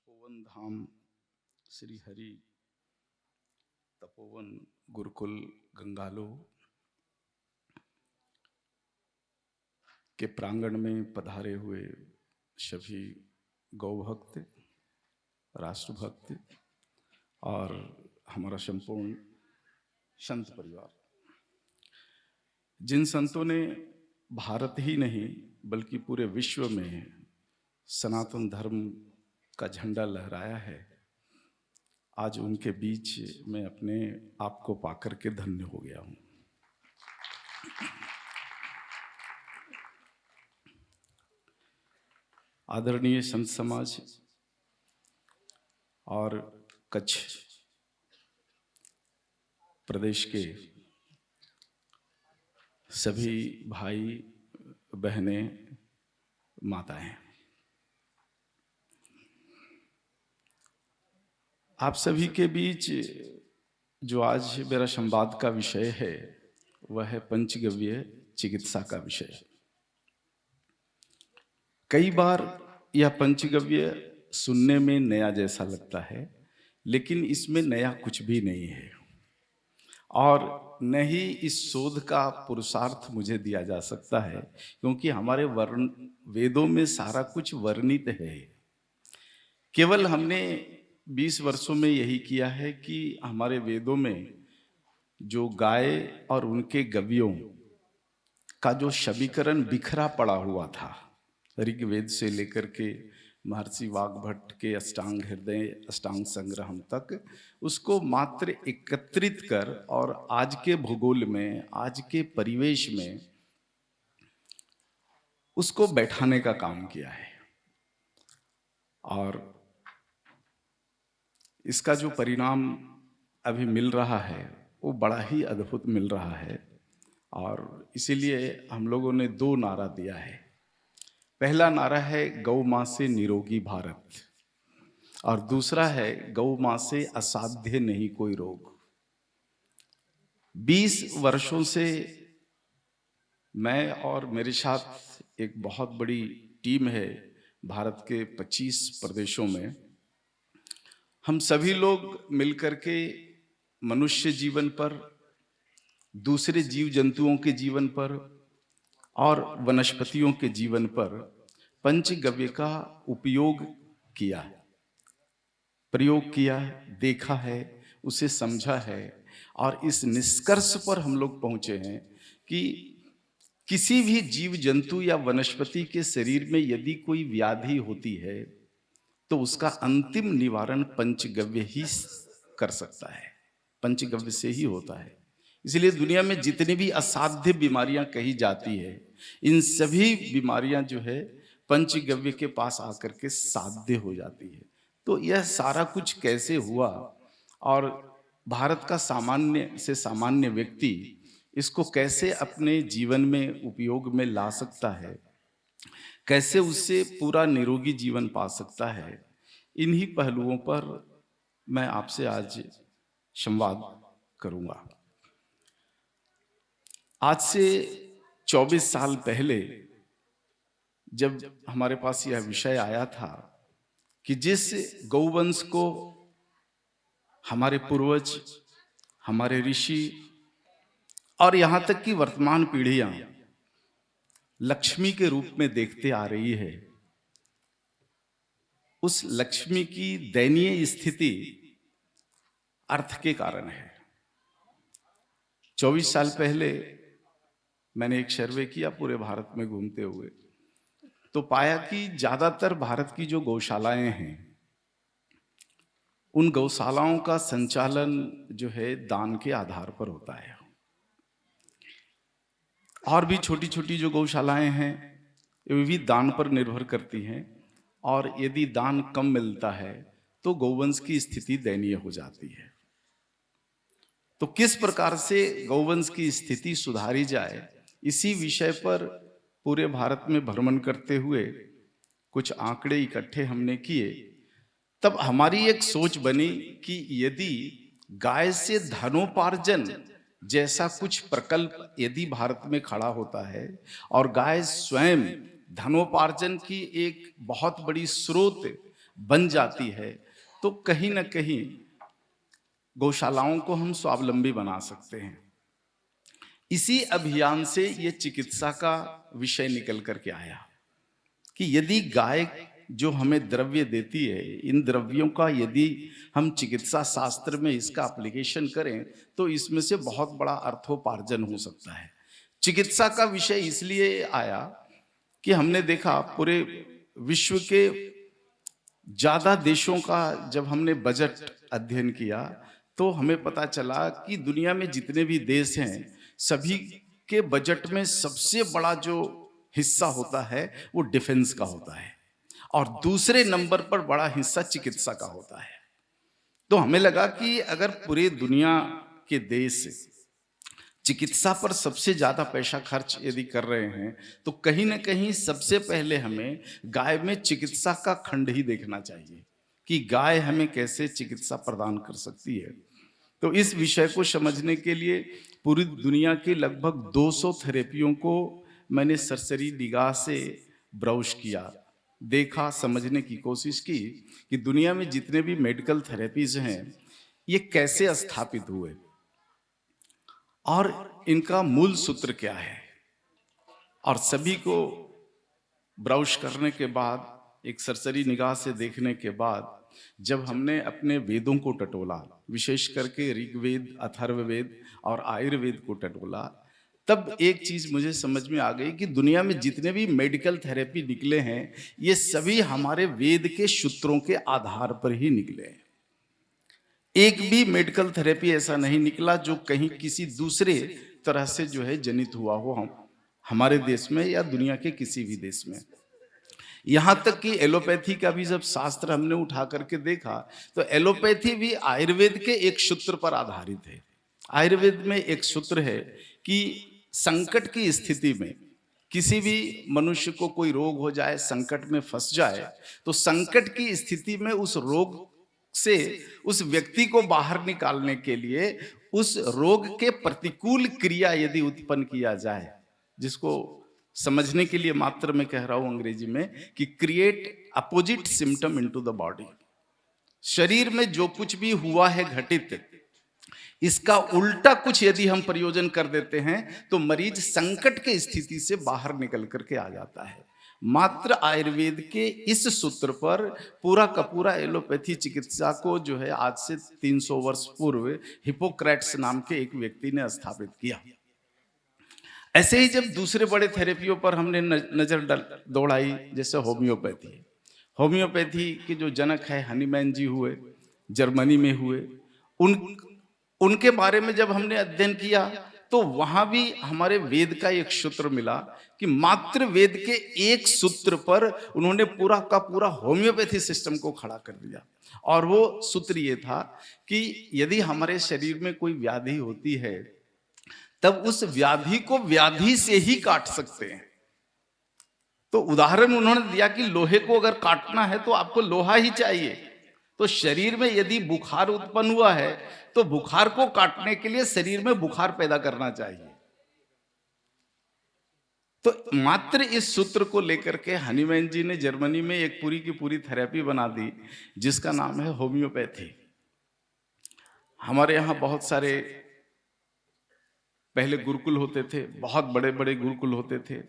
तपोवन धाम श्री हरि तपोवन गुरुकुल गंगालो के प्रांगण में पधारे हुए सभी गौभक्त, राष्ट्रभक्त और हमारा संपूर्ण संत परिवार, जिन संतों ने भारत ही नहीं बल्कि पूरे विश्व में सनातन धर्म का झंडा लहराया है, आज उनके बीच में अपने आप को पाकर के धन्य हो गया हूं। आदरणीय संत समाज और कच्छ प्रदेश के सभी भाई बहनें, माताएं, आप सभी के बीच जो आज मेरा संवाद का विषय है वह है पंचगव्य चिकित्सा का विषय। कई बार यह पंचगव्य सुनने में नया जैसा लगता है, लेकिन इसमें नया कुछ भी नहीं है और न ही इस शोध का पुरुषार्थ मुझे दिया जा सकता है, क्योंकि हमारे वेदों में सारा कुछ वर्णित है। केवल हमने 20 वर्षों में यही किया है कि हमारे वेदों में जो गाय और उनके गव्यों का जो शबीकरण बिखरा पड़ा हुआ था, ऋग्वेद से लेकर के महर्षि वाग्भट के अष्टांग हृदय अष्टांग संग्रहम तक, उसको मात्र एकत्रित कर और आज के भूगोल में, आज के परिवेश में उसको बैठाने का काम किया है। और इसका जो परिणाम अभी मिल रहा है वो बड़ा ही अद्भुत मिल रहा है और इसीलिए हम लोगों ने 2 नारा दिया है। पहला नारा है गौ मां से निरोगी भारत और दूसरा है गौ मां से असाध्य नहीं कोई रोग। 20 वर्षों से मैं और मेरे साथ एक बहुत बड़ी टीम है भारत के 25 प्रदेशों में, हम सभी लोग मिलकर के मनुष्य जीवन पर, दूसरे जीव जंतुओं के जीवन पर और वनस्पतियों के जीवन पर पंचगव्य का उपयोग किया, प्रयोग किया, देखा है, उसे समझा है और इस निष्कर्ष पर हम लोग पहुंचे हैं कि किसी भी जीव जंतु या वनस्पति के शरीर में यदि कोई व्याधि होती है तो उसका अंतिम निवारण पंचगव्य ही कर सकता है, पंचगव्य से ही होता है। इसलिए दुनिया में जितनी भी असाध्य बीमारियां कही जाती है, इन सभी बीमारियां जो है पंचगव्य के पास आकर के साध्य हो जाती है। तो यह सारा कुछ कैसे हुआ और भारत का सामान्य से सामान्य व्यक्ति इसको कैसे अपने जीवन में उपयोग में ला सकता है, कैसे उससे पूरा निरोगी जीवन पा सकता है, इन्हीं पहलुओं पर मैं आपसे आज संवाद करूंगा। आज से 24 साल पहले जब हमारे पास यह विषय आया था कि जिस गौवंश को हमारे पूर्वज, हमारे ऋषि और यहां तक कि वर्तमान पीढ़ियां लक्ष्मी के रूप में देखते आ रही है, उस लक्ष्मी की दयनीय स्थिति अर्थ के कारण है। 24 साल पहले मैंने एक सर्वे किया पूरे भारत में घूमते हुए, तो पाया कि ज्यादातर भारत की जो गौशालाएं हैं, उन गौशालाओं का संचालन जो है दान के आधार पर होता है। और भी छोटी छोटी जो गौशालाएं हैं वे भी दान पर निर्भर करती हैं और यदि दान कम मिलता है तो गौवंश की स्थिति दयनीय हो जाती है। तो किस प्रकार से गौवंश की स्थिति सुधारी जाए, इसी विषय पर पूरे भारत में भ्रमण करते हुए कुछ आंकड़े इकट्ठे हमने किए। तब हमारी एक सोच बनी कि यदि गाय से धनोपार्जन जैसा कुछ प्रकल्प यदि भारत में खड़ा होता है और गाय स्वयं धनोपार्जन की एक बहुत बड़ी स्रोत बन जाती है तो कहीं ना कहीं गौशालाओं को हम स्वावलंबी बना सकते हैं। इसी अभियान से ये चिकित्सा का विषय निकल करके आया कि यदि गाय जो हमें द्रव्य देती है, इन द्रव्यों का यदि हम चिकित्सा शास्त्र में इसका एप्लीकेशन करें तो इसमें से बहुत बड़ा अर्थोपार्जन हो सकता है। चिकित्सा का विषय इसलिए आया कि हमने देखा पूरे विश्व के ज्यादा देशों का जब हमने बजट अध्ययन किया तो हमें पता चला कि दुनिया में जितने भी देश हैं सभी के बजट में सबसे बड़ा जो हिस्सा होता है वो डिफेंस का होता है और दूसरे नंबर पर बड़ा हिस्सा चिकित्सा का होता है। तो हमें लगा कि अगर पूरे दुनिया के देश चिकित्सा पर सबसे ज्यादा पैसा खर्च यदि कर रहे हैं तो कहीं ना कहीं सबसे पहले हमें गाय में चिकित्सा का खंड ही देखना चाहिए कि गाय हमें कैसे चिकित्सा प्रदान कर सकती है। तो इस विषय को समझने के लिए पूरी दुनिया के लगभग 200 थेरेपियों को मैंने सरसरी निगाह से ब्राउज किया, देखा, समझने की कोशिश की कि दुनिया में जितने भी मेडिकल थेरेपीज हैं ये कैसे स्थापित हुए और इनका मूल सूत्र क्या है। और सभी को ब्राउज करने के बाद, एक सरसरी निगाह से देखने के बाद, जब हमने अपने वेदों को टटोला, विशेष करके ऋग्वेद, अथर्ववेद और आयुर्वेद को टटोला, तब एक चीज मुझे समझ में आ गई कि दुनिया में जितने भी मेडिकल थेरेपी निकले हैं ये सभी हमारे वेद के सूत्रों के आधार पर ही निकले हैं। एक भी मेडिकल थेरेपी ऐसा नहीं निकला जो कहीं किसी दूसरे तरह से जो है जनित हुआ हो हमारे देश में या दुनिया के किसी भी देश में। यहां तक कि एलोपैथी का भी जब शास्त्र हमने उठा करके देखा तो एलोपैथी भी आयुर्वेद के एक सूत्र पर आधारित है। आयुर्वेद में एक सूत्र है कि संकट की स्थिति में किसी भी मनुष्य को कोई रोग हो जाए, संकट में फंस जाए, तो संकट की स्थिति में उस रोग से उस व्यक्ति को बाहर निकालने के लिए उस रोग के प्रतिकूल क्रिया यदि उत्पन्न किया जाए, जिसको समझने के लिए मात्र मैं कह रहा हूं अंग्रेजी में कि create opposite symptom into the body. शरीर में जो कुछ भी हुआ है घटित, इसका उल्टा कुछ यदि हम प्रयोजन कर देते हैं तो मरीज संकट के स्थिति से बाहर निकल करके आ जाता है। मात्र आयुर्वेद के इस सूत्र पर पूरा का पूरा एलोपैथी चिकित्सा को जो है आज से 300 वर्ष पूर्व हिपोक्रेट्स नाम के एक व्यक्ति ने स्थापित किया। ऐसे ही जब दूसरे बड़े थेरेपियों पर हमने नजर दौड़ाई, जैसे होम्योपैथी, होम्योपैथी के जो जनक है हनीमैन जी हुए, जर्मनी में हुए, उनके बारे में जब हमने अध्ययन किया तो वहां भी हमारे वेद का एक सूत्र मिला कि मात्र वेद के एक सूत्र पर उन्होंने पूरा का पूरा होम्योपैथी सिस्टम को खड़ा कर दिया। और वो सूत्र ये था कि यदि हमारे शरीर में कोई व्याधि होती है तब उस व्याधि को व्याधि से ही काट सकते हैं। तो उदाहरण उन्होंने दिया कि लोहे को अगर काटना है तो आपको लोहा ही चाहिए। तो शरीर में यदि बुखार उत्पन्न हुआ है तो बुखार को काटने के लिए शरीर में बुखार पैदा करना चाहिए। तो मात्र इस सूत्र को लेकर के हनीमैन जी ने जर्मनी में एक पूरी की पूरी थेरेपी बना दी जिसका नाम है होम्योपैथी। हमारे यहाँ बहुत सारे पहले गुरुकुल होते थे, बहुत बड़े बड़े गुरुकुल होते थे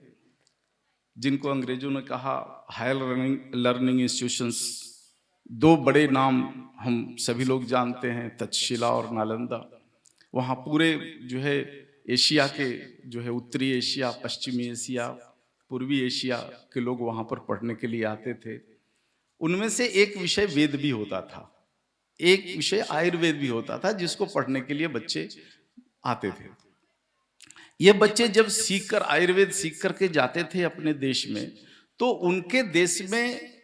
जिनको अंग्रेजों ने कहा हायर लर्निंग इंस्टीट्यूशंस। दो बड़े नाम हम सभी लोग जानते हैं, तक्षशिला और नालंदा। वहाँ पूरे जो है एशिया के जो है उत्तरी एशिया, पश्चिमी एशिया, पूर्वी एशिया के लोग वहाँ पर पढ़ने के लिए आते थे। उनमें से एक विषय वेद भी होता था, एक विषय आयुर्वेद भी होता था जिसको पढ़ने के लिए बच्चे आते थे। ये बच्चे जब सीखकर आयुर्वेद सीख करके जाते थे अपने देश में तो उनके देश में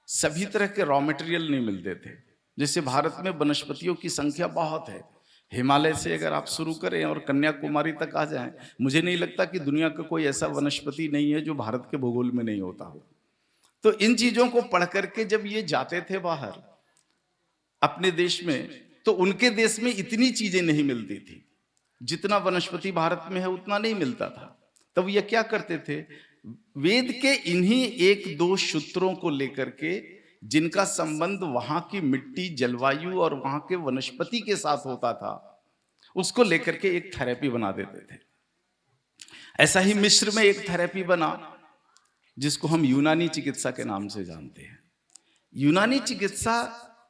सभी तरह के रॉ मटेरियल नहीं मिलते थे। जैसे भारत में वनस्पतियों की संख्या बहुत है, हिमालय से अगर आप शुरू करें और कन्याकुमारी तक आ जाएं, मुझे नहीं लगता कि दुनिया का कोई ऐसा वनस्पति नहीं है जो भारत के भूगोल में नहीं होता हो। तो इन चीजों को पढ़ करके जब ये जाते थे बाहर अपने देश में तो उनके देश में इतनी चीजें नहीं मिलती थी, जितना वनस्पति भारत में है उतना नहीं मिलता था। तब ये क्या करते थे, वेद के इन्हीं एक दो सूत्रों को लेकर के जिनका संबंध वहां की मिट्टी, जलवायु और वहां के वनस्पति के साथ होता था, उसको लेकर के एक थेरेपी बना देते थे। ऐसा ही मिस्र में एक थेरेपी बना जिसको हम यूनानी चिकित्सा के नाम से जानते हैं। यूनानी चिकित्सा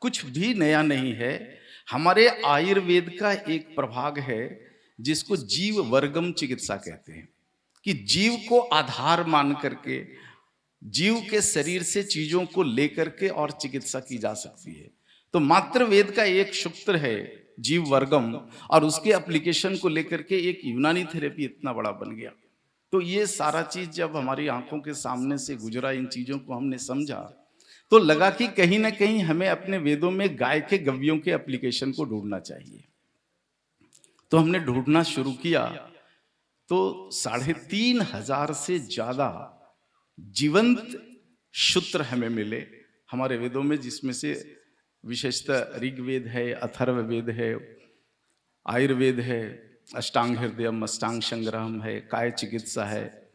कुछ भी नया नहीं है, हमारे आयुर्वेद का एक प्रभाग है जिसको जीव वर्गम चिकित्सा कहते हैं, कि जीव को आधार मान करके जीव के शरीर से चीजों को लेकर के और चिकित्सा की जा सकती है। तो मात्र वेद का एक सूत्र है जीव वर्गम, और उसके एप्लीकेशन को लेकर के एक यूनानी थेरेपी इतना बड़ा बन गया। तो ये सारा चीज जब हमारी आंखों के सामने से गुजरा, इन चीजों को हमने समझा, तो लगा कि कहीं ना कहीं हमें अपने वेदों में गाय के गव्यों के एप्लीकेशन को ढूंढना चाहिए। तो हमने ढूंढना शुरू किया, तो 3,500 से ज्यादा जीवंत सूत्र हमें मिले हमारे वेदों में, जिसमें से विशेषतः ऋग्वेद है, अथर्ववेद है, आयुर्वेद है, अष्टांग हृदयम, अष्टांग संग्रहम है, काय चिकित्सा है,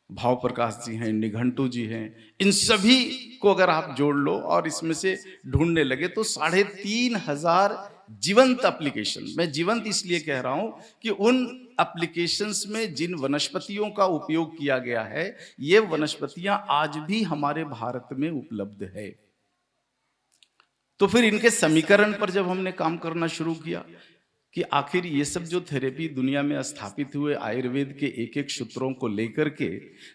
भाव प्रकाश जी हैं, निघंटू जी हैं। इन सभी को अगर आप जोड़ लो और इसमें से ढूंढने लगे तो 3,500 जीवंत एप्लीकेशन। मैं जीवंत इसलिए कह रहा हूं कि उन एप्लीकेशंस में जिन वनस्पतियों का उपयोग किया गया है, ये वनस्पतियां आज भी हमारे भारत में उपलब्ध है। तो फिर इनके समीकरण पर जब हमने काम करना शुरू किया कि आखिर ये सब जो थेरेपी दुनिया में स्थापित हुए आयुर्वेद के एक एक सूत्रों को लेकर के,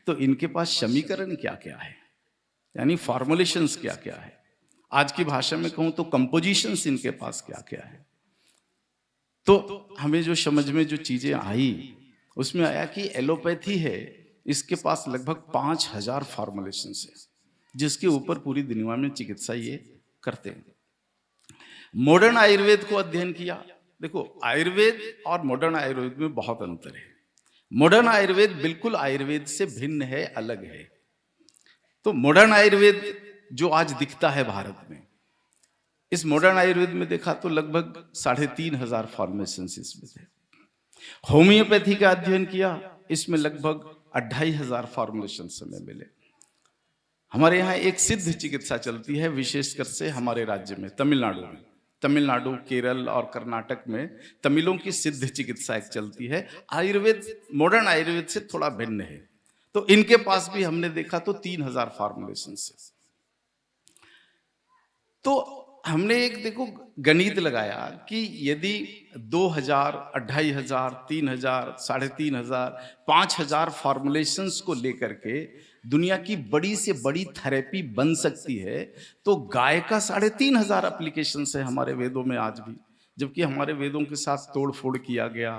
तो इनके पास समीकरण क्या क्या है, यानी फॉर्मुलेशंस क्या क्या है, आज की भाषा में कहूं तो कंपोजिशंस इनके पास क्या क्या है। तो हमें जो समझ में जो चीजें आई, उसमें आया कि एलोपैथी है, इसके पास लगभग 5,000 फॉर्मुलेशंस है, जिसके ऊपर पूरी दुनिया में चिकित्सा ये करते हैं। मॉडर्न आयुर्वेद को अध्ययन किया। देखो, आयुर्वेद और मॉडर्न आयुर्वेद में बहुत अंतर है। मॉडर्न आयुर्वेद बिल्कुल आयुर्वेद से भिन्न है, अलग है। तो मॉडर्न आयुर्वेद जो आज दिखता है भारत में, इस मॉडर्न आयुर्वेद में देखा तो लगभग 3,500 फॉर्मुलेशंस इसमें थे। होम्योपैथी का अध्ययन किया, इसमें लगभग 2,500 फॉर्मुलेशंस हमें मिले। हमारे यहाँ एक सिद्ध चिकित्सा चलती है, विशेषकर से हमारे राज्य में, तमिलनाडु में। तमिलनाडु, केरल और कर्नाटक में तमिलों की सिद्ध चिकित्सा एक चलती है। आयुर्वेद मॉडर्न आयुर्वेद से थोड़ा भिन्न है। तो इनके पास भी हमने देखा तो 3,000 फॉर्मुलेशंस है। तो हमने एक देखो गणित लगाया कि यदि 2,000, 2,500, 3,000, 3,500, 5,000 फॉर्मुलेशंस को लेकर के दुनिया की बड़ी से बड़ी थेरेपी बन सकती है, तो गाय का 3,500 एप्लीकेशंस है हमारे वेदों में आज भी। जबकि हमारे वेदों के साथ तोड़ फोड़ किया गया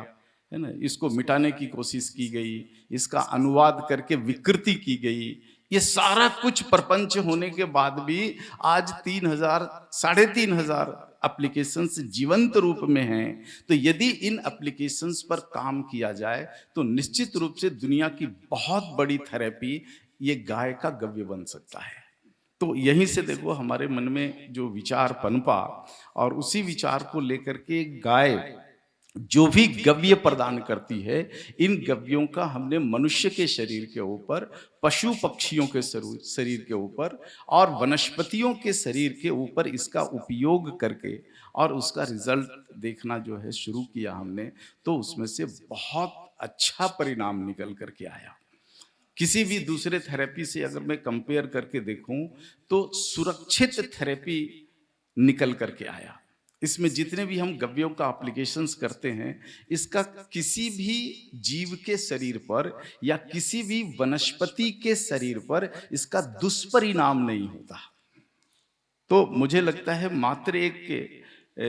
है ना, इसको मिटाने की कोशिश की गई, इसका अनुवाद करके विकृति की गई। ये सारा कुछ प्रपंच होने के बाद भी आज 3,000, 3,500 एप्लीकेशंस जीवंत रूप में हैं। तो यदि इन एप्लीकेशंस पर काम किया जाए तो निश्चित रूप से दुनिया की बहुत बड़ी थेरेपी ये गाय का गव्य बन सकता है। तो यहीं से देखो हमारे मन में जो विचार पनपा, और उसी विचार को लेकर के गाय जो भी गव्य प्रदान करती है, इन गव्यों का हमने मनुष्य के शरीर के ऊपर, पशु पक्षियों के शरीर के ऊपर और वनस्पतियों के शरीर के ऊपर इसका उपयोग करके और उसका रिजल्ट देखना जो है शुरू किया हमने। तो उसमें से बहुत अच्छा परिणाम निकल करके आया। किसी भी दूसरे थेरेपी से अगर मैं कंपेयर करके देखूं तो सुरक्षित थेरेपी निकल करके आया। इसमें जितने भी हम गव्यों का एप्लीकेशंस करते हैं, इसका किसी भी जीव के शरीर पर या किसी भी वनस्पति के शरीर पर इसका दुष्परिणाम नहीं होता। तो मुझे लगता है मात्र एक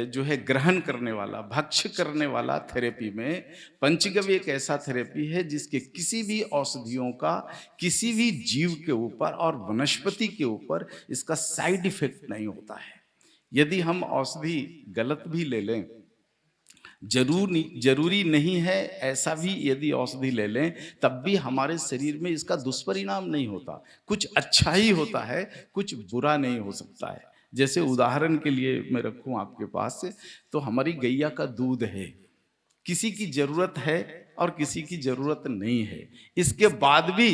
जो है ग्रहण करने वाला, भक्ष्य करने वाला थेरेपी में पंचगव्य एक ऐसा थेरेपी है जिसके किसी भी औषधियों का किसी भी जीव के ऊपर और वनस्पति के ऊपर इसका साइड इफेक्ट नहीं होता है। यदि हम औषधि गलत भी ले लें, जरूरी नहीं है ऐसा भी यदि औषधि ले लें तब भी हमारे शरीर में इसका दुष्परिणाम नहीं होता। कुछ अच्छा ही होता है, कुछ बुरा नहीं हो सकता है। जैसे उदाहरण के लिए मैं रखूं आपके पास, तो हमारी गैया का दूध है, किसी की जरूरत है और किसी की जरूरत नहीं है। इसके बाद भी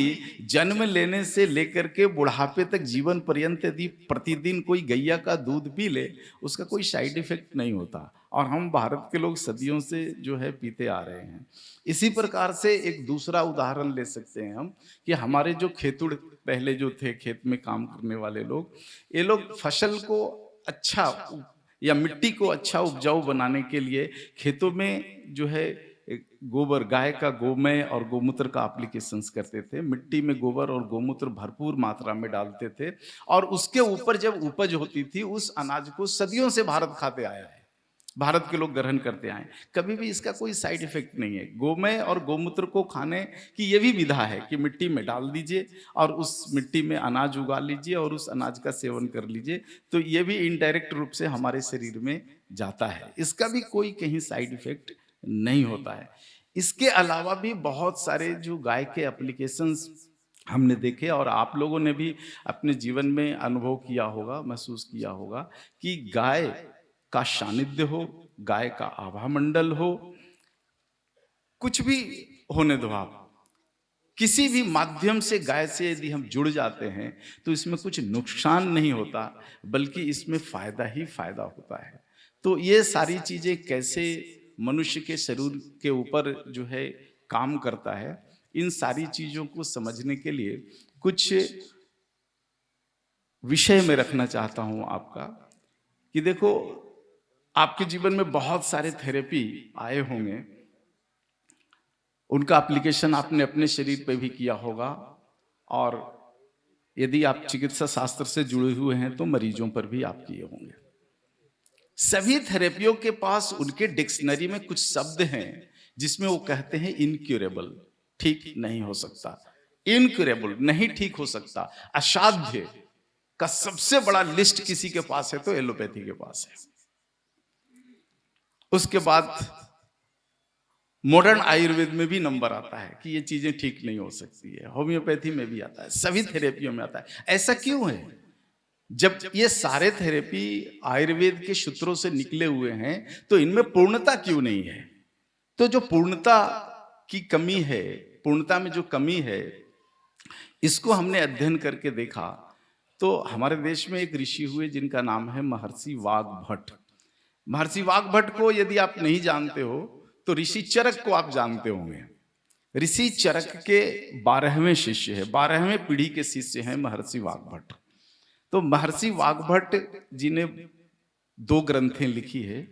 जन्म लेने से लेकर के बुढ़ापे तक जीवन पर्यंत यदि प्रतिदिन कोई गैया का दूध पी ले, उसका कोई साइड इफेक्ट नहीं होता। और हम भारत के लोग सदियों से जो है पीते आ रहे हैं। इसी प्रकार से एक दूसरा उदाहरण ले सकते हैं हम कि हमारे जो खेतुड़ पहले जो थे, खेत में काम करने वाले लोग, ये लोग फसल को अच्छा या मिट्टी को अच्छा उपजाऊ बनाने के लिए खेतों में जो है गोबर, गाय का गोमय और गोमूत्र का एप्लीकेशंस करते थे। मिट्टी में गोबर और गोमूत्र भरपूर मात्रा में डालते थे और उसके ऊपर जब उपज होती थी, उस अनाज को सदियों से भारत खाते आया है, भारत के लोग ग्रहण करते आए। कभी भी इसका कोई साइड इफेक्ट नहीं है। गोमय और गोमूत्र को खाने की ये भी विधा है कि मिट्टी में डाल दीजिए और उस मिट्टी में अनाज उगा लीजिए और उस अनाज का सेवन कर लीजिए, तो ये भी इनडायरेक्ट रूप से हमारे शरीर में जाता है। इसका भी कोई कहीं साइड इफेक्ट नहीं होता है। इसके अलावा भी बहुत सारे जो गाय के एप्लीकेशंस हमने देखे और आप लोगों ने भी अपने जीवन में अनुभव किया होगा, महसूस किया होगा कि गाय का सानिध्य हो, गाय का आभा मंडल हो, कुछ भी होने दो आप, किसी भी माध्यम से गाय से यदि हम जुड़ जाते हैं तो इसमें कुछ नुकसान नहीं होता, बल्कि इसमें फायदा ही फायदा होता है। तो ये सारी चीजें कैसे मनुष्य के शरीर के ऊपर जो है काम करता है, इन सारी चीजों को समझने के लिए कुछ विषय में रखना चाहता हूं आपका कि देखो, आपके जीवन में बहुत सारे थेरेपी आए होंगे, उनका एप्लीकेशन आपने अपने शरीर पे भी किया होगा, और यदि आप चिकित्सा शास्त्र से जुड़े हुए हैं तो मरीजों पर भी आप किए होंगे। सभी थेरेपियों के पास उनके डिक्शनरी में कुछ शब्द हैं जिसमें वो कहते हैं इनक्यूरेबल, ठीक नहीं हो सकता, इनक्यूरेबल नहीं ठीक हो सकता, असाध्य का सबसे बड़ा लिस्ट किसी के पास है तो एलोपैथी के पास है। उसके बाद मॉडर्न आयुर्वेद में भी नंबर आता है कि ये चीजें ठीक नहीं हो सकती है, होम्योपैथी में भी आता है, सभी थेरेपियों में आता है। ऐसा क्यों है? जब ये सारे थेरेपी आयुर्वेद के सूत्रों से निकले हुए हैं तो इनमें पूर्णता क्यों नहीं है? तो जो पूर्णता की कमी है, पूर्णता में जो कमी है, इसको हमने अध्ययन करके देखा तो हमारे देश में एक ऋषि हुए जिनका नाम है महर्षि वाग्भट। महर्षि वाग्भट को यदि आप नहीं जानते हो तो ऋषि चरक को आप जानते होंगे। ऋषि चरक के 12वें शिष्य है, 12वें पीढ़ी के शिष्य हैं महर्षि वाग्भट। तो महर्षि वाग्भट जी ने 2 ग्रंथें लिखी है,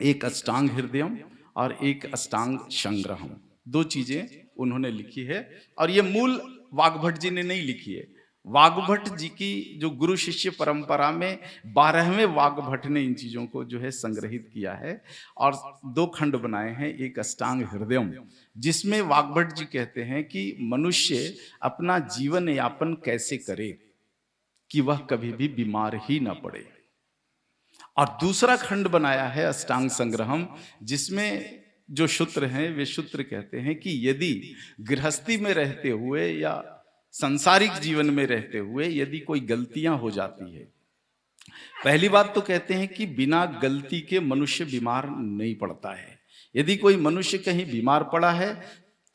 एक अष्टांग हृदयम और एक अष्टांग संग्रहम। 2 चीजें उन्होंने लिखी है और ये मूल वाग्भट जी ने नहीं लिखी है। वाग्भट जी की जो गुरु शिष्य परंपरा में 12वें वाग्भट ने इन चीजों को जो है संग्रहित किया है और 2 खंड बनाए हैं। एक अष्टांग हृदयम, जिसमें वाग्भट जी कहते हैं कि मनुष्य अपना जीवन यापन कैसे करे कि वह कभी भी बीमार ही ना पड़े। और दूसरा खंड बनाया है अष्टांग संग्रहम, जिसमें जो सूत्र हैं वे सूत्र कहते हैं कि यदि गृहस्थी में रहते हुए या सांसारिक जीवन में रहते हुए यदि कोई गलतियां हो जाती है, पहली बात तो कहते हैं कि बिना गलती के मनुष्य बीमार नहीं पड़ता है। यदि कोई मनुष्य कहीं बीमार पड़ा है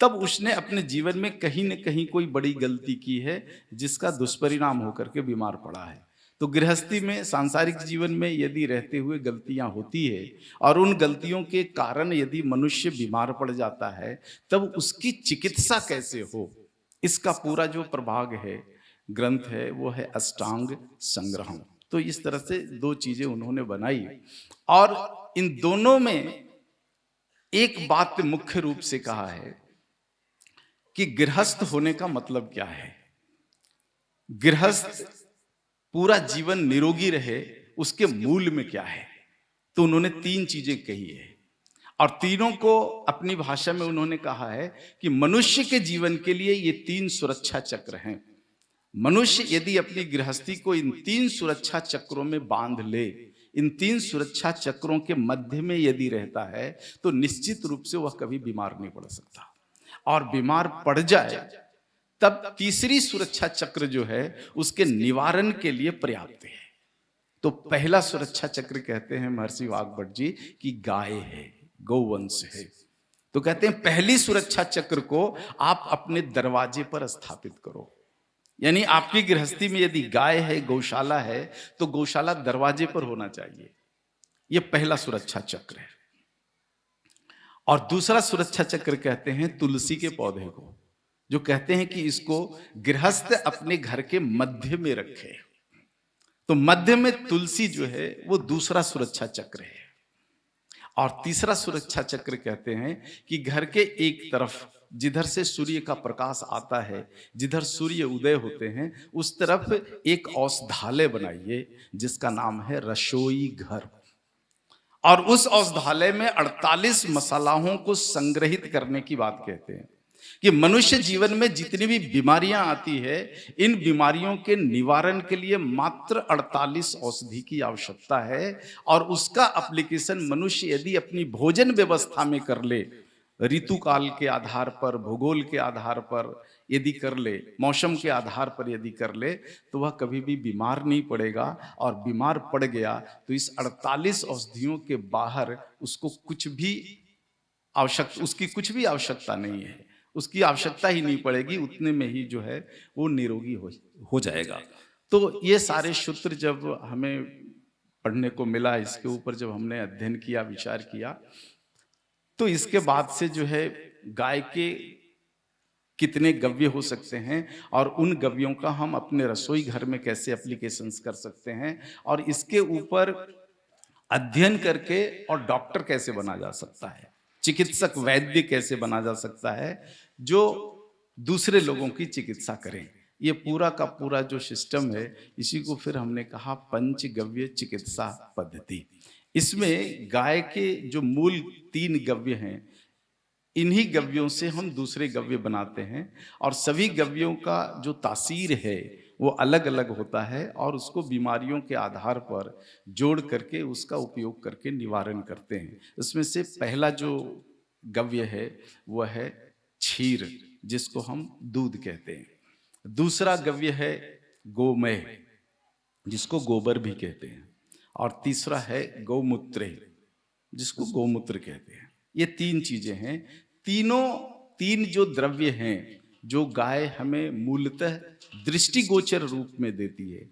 तब उसने अपने जीवन में कहीं न कहीं कोई बड़ी गलती की है जिसका दुष्परिणाम होकर के बीमार पड़ा है। तो गृहस्थी में, सांसारिक जीवन में यदि रहते हुए गलतियां होती है और उन गलतियों के कारण यदि मनुष्य बीमार पड़ जाता है तब उसकी चिकित्सा कैसे हो, इसका पूरा जो प्रभाग है, ग्रंथ है, वो है अष्टांग संग्रहम। तो इस तरह से 2 चीजें उन्होंने बनाई और इन दोनों में एक बात मुख्य रूप से कहा है कि गृहस्थ होने का मतलब क्या है। गृहस्थ पूरा जीवन निरोगी रहे, उसके मूल में क्या है। तो उन्होंने 3 चीजें कही है और तीनों को अपनी भाषा में उन्होंने कहा है कि मनुष्य के जीवन के लिए ये 3 सुरक्षा चक्र हैं। मनुष्य यदि अपनी गृहस्थी को इन 3 सुरक्षा चक्रों में बांध ले, इन 3 सुरक्षा चक्रों के मध्य में यदि रहता है तो निश्चित रूप से वह कभी बीमार नहीं पड़ सकता, और बीमार पड़ जाए तब तीसरी सुरक्षा चक्र जो है उसके निवारण के लिए पर्याप्त है। तो पहला सुरक्षा चक्र कहते हैं महर्षि वाग्भट जी की गाय है, गौवंश है। तो कहते हैं पहली सुरक्षा चक्र को आप अपने दरवाजे पर स्थापित करो। यानी आपकी गृहस्थी में यदि गाय है, गौशाला है, तो गौशाला दरवाजे पर होना चाहिए। यह पहला सुरक्षा चक्र है। और दूसरा सुरक्षा चक्र कहते हैं तुलसी के पौधे को, जो कहते हैं कि इसको गृहस्थ अपने घर के मध्य में रखे। तो मध्य में तुलसी जो है वो दूसरा सुरक्षा चक्र है। और तीसरा सुरक्षा चक्र कहते हैं कि घर के एक तरफ जिधर से सूर्य का प्रकाश आता है, जिधर सूर्य उदय होते हैं, उस तरफ एक औषधालय बनाइए जिसका नाम है रसोई घर। और उस औषधालय में 48 मसालाओं को संग्रहित करने की बात कहते हैं कि मनुष्य जीवन में जितनी भी बीमारियां आती है, इन बीमारियों के निवारण के लिए मात्र 48 औषधि की आवश्यकता है। और उसका एप्लीकेशन मनुष्य यदि अपनी भोजन व्यवस्था में कर ले, ऋतु काल के आधार पर, भूगोल के आधार पर यदि कर ले, मौसम के आधार पर यदि कर ले, तो वह कभी भी बीमार नहीं पड़ेगा। और बीमार पड़ गया तो इस 48 औषधियों के बाहर उसको उसकी कुछ भी आवश्यकता नहीं है, उसकी आवश्यकता ही नहीं पड़ेगी, उतने में ही जो है वो निरोगी हो जाएगा। तो ये सारे सूत्र जब हमें पढ़ने को मिला, इसके ऊपर जब हमने अध्ययन किया, विचार किया, तो इसके बाद से जो है गाय के कितने गव्य हो सकते हैं और उन गव्यों का हम अपने रसोई घर में कैसे एप्लीकेशंस कर सकते हैं, और इसके ऊपर अध्ययन करके और डॉक्टर कैसे बना जा सकता है, चिकित्सक वैद्य कैसे बना जा सकता है जो दूसरे लोगों की चिकित्सा करें। ये पूरा का पूरा जो सिस्टम है, इसी को फिर हमने कहा पंचगव्य चिकित्सा पद्धति। इसमें गाय के जो मूल 3 गव्य हैं, इन्हीं गव्यों से हम दूसरे गव्य बनाते हैं। और सभी गव्यों का जो तासीर है वो अलग अलग होता है, और उसको बीमारियों के आधार पर जोड़ करके उसका उपयोग करके निवारण करते हैं। इसमें से पहला जो गव्य है वह है क्षीर, जिसको हम दूध कहते हैं। दूसरा गव्य है गोमय, जिसको गोबर भी कहते हैं। और तीसरा है गौमूत्र, जिसको गौमूत्र कहते हैं। ये 3 चीजें हैं। तीन जो द्रव्य हैं जो गाय हमें मूलतः दृष्टिगोचर रूप में देती है,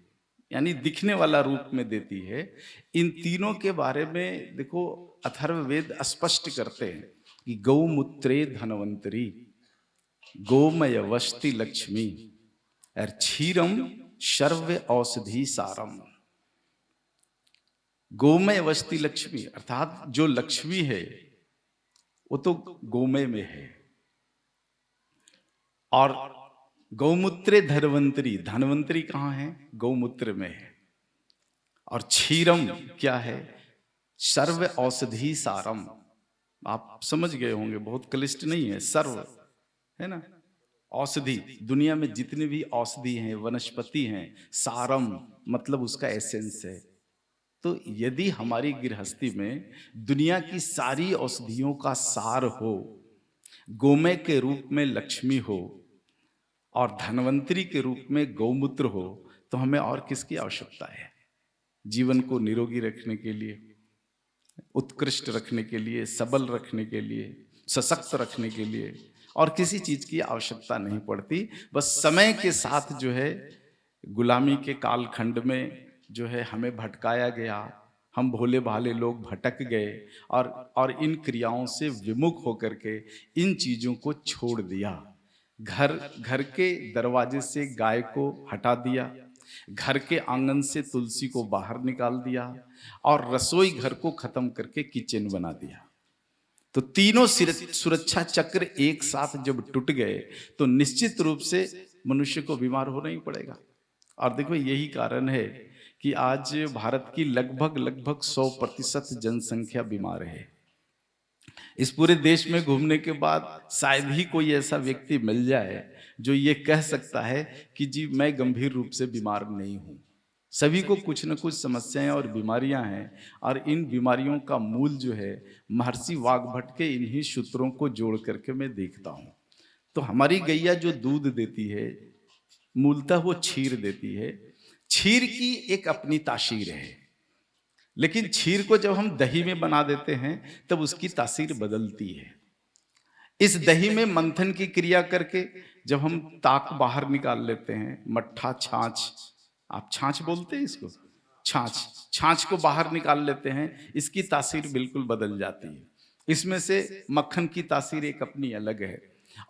यानी दिखने वाला रूप में देती है, इन तीनों के बारे में देखो अथर्ववेद स्पष्ट करते हैं कि गौमूत्रे धनवंतरी, गोमय वस्ति लक्ष्मी, और क्षीरम सर्व औषधि सारम। गोमय वस्ति लक्ष्मी अर्थात जो लक्ष्मी है वो तो गोमय में है, और गौमूत्रे धनवंतरी, धनवंतरी कहाँ है? गौमूत्र में है। और क्षीरम क्या है? सर्व औषधि सारम। आप समझ गए होंगे, बहुत क्लिष्ट नहीं है, सर्व है ना, औषधि, दुनिया में जितने भी औषधि हैं, वनस्पति हैं, सारम मतलब उसका एसेंस है। तो यदि हमारी गृहस्थी में दुनिया की सारी औषधियों का सार हो, गोमय के रूप में लक्ष्मी हो और धनवंतरी के रूप में गौमूत्र हो, तो हमें और किसकी आवश्यकता है? जीवन को निरोगी रखने के लिए, उत्कृष्ट रखने के लिए, सबल रखने के लिए, सशक्त रखने के लिए और किसी चीज की आवश्यकता नहीं पड़ती। बस समय के साथ जो है गुलामी के कालखंड में जो है हमें भटकाया गया, हम भोले भाले लोग भटक गए और इन क्रियाओं से विमुख होकर के इन चीजों को छोड़ दिया। घर के दरवाजे से गाय को हटा दिया, घर के आंगन से तुलसी को बाहर निकाल दिया और रसोई घर को खत्म करके किचन बना दिया। तो तीनों सुरक्षा चक्र एक साथ जब टूट गए तो निश्चित रूप से मनुष्य को बीमार होना ही पड़ेगा। और देखो यही कारण है कि आज भारत की लगभग 100% जनसंख्या बीमार है। इस पूरे देश में घूमने के बाद शायद ही कोई ऐसा व्यक्ति मिल जाए जो ये कह सकता है कि जी मैं गंभीर रूप से बीमार नहीं हूँ। सभी को कुछ न कुछ समस्याएं और बीमारियां हैं, और इन बीमारियों का मूल जो है महर्षि वाग्भट के इन्हीं सूत्रों को जोड़ करके मैं देखता हूँ। तो हमारी गैया जो दूध देती है मूलतः वो क्षीर देती है। क्षीर की एक अपनी तासीर है, लेकिन क्षीर को जब हम दही में बना देते हैं तब उसकी तासीर बदलती है। इस दही में मंथन की क्रिया करके जब हम ताक बाहर निकाल लेते हैं, मट्ठा, छाछ, आप छाछ बोलते हैं इसको, छाछ, छाछ को बाहर निकाल लेते हैं, इसकी तासीर बिल्कुल बदल जाती है। इसमें से मक्खन की तासीर एक अपनी अलग है,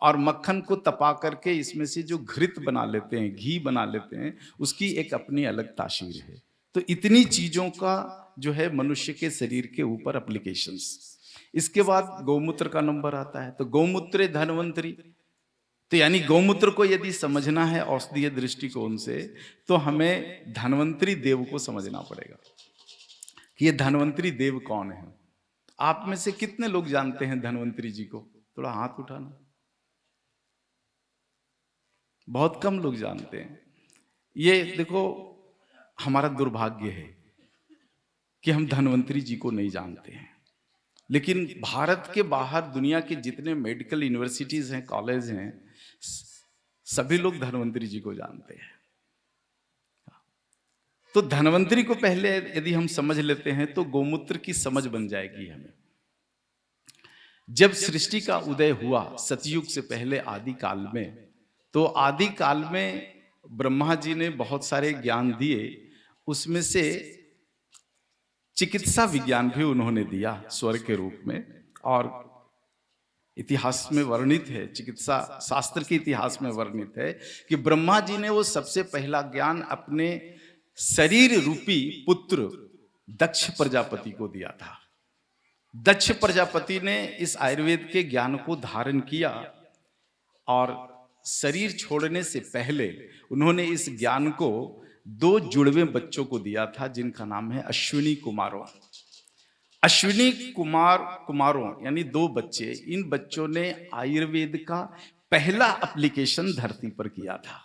और मक्खन को तपा करके इसमें से जो घृत बना लेते हैं, घी बना लेते हैं, उसकी एक अपनी अलग तासीर है। तो इतनी चीजों का जो है मनुष्य के शरीर के ऊपर एप्लीकेशंस। इसके बाद गौमूत्र का नंबर आता है। तो गौमूत्र धन्वंतरी, तो यानी गौमूत्र को यदि समझना है औषधीय दृष्टिकोण से, तो हमें धन्वंतरी देव को समझना पड़ेगा कि ये धन्वंतरी देव कौन है। आप में से कितने लोग जानते हैं धन्वंतरी जी को? थोड़ा हाथ उठाना। बहुत कम लोग जानते हैं। ये देखो, हमारा दुर्भाग्य है कि हम धन्वंतरी जी को नहीं जानते हैं। लेकिन भारत के बाहर दुनिया के जितने मेडिकल यूनिवर्सिटीज हैं, कॉलेज हैं, सभी लोग धन्वंतरी जी को जानते हैं। तो धन्वंतरी को पहले यदि हम समझ लेते हैं तो गौमूत्र की समझ बन जाएगी हमें। जब सृष्टि का उदय हुआ सतयुग से पहले आदि काल में, तो आदि काल में ब्रह्मा जी ने बहुत सारे ज्ञान दिए, उसमें से चिकित्सा विज्ञान भी उन्होंने दिया स्वर के रूप में। और इतिहास में वर्णित है, चिकित्सा शास्त्र के इतिहास में वर्णित है कि ब्रह्मा जी ने वो सबसे पहला ज्ञान अपने शरीर रूपी पुत्र दक्ष प्रजापति को दिया था। दक्ष प्रजापति ने इस आयुर्वेद के ज्ञान को धारण किया, और शरीर छोड़ने से पहले उन्होंने इस ज्ञान को 2 जुड़वे बच्चों को दिया था, जिनका नाम है अश्विनी कुमारों। अश्विनी कुमारों यानी 2 बच्चे, इन बच्चों ने आयुर्वेद का पहला एप्लीकेशन धरती पर किया था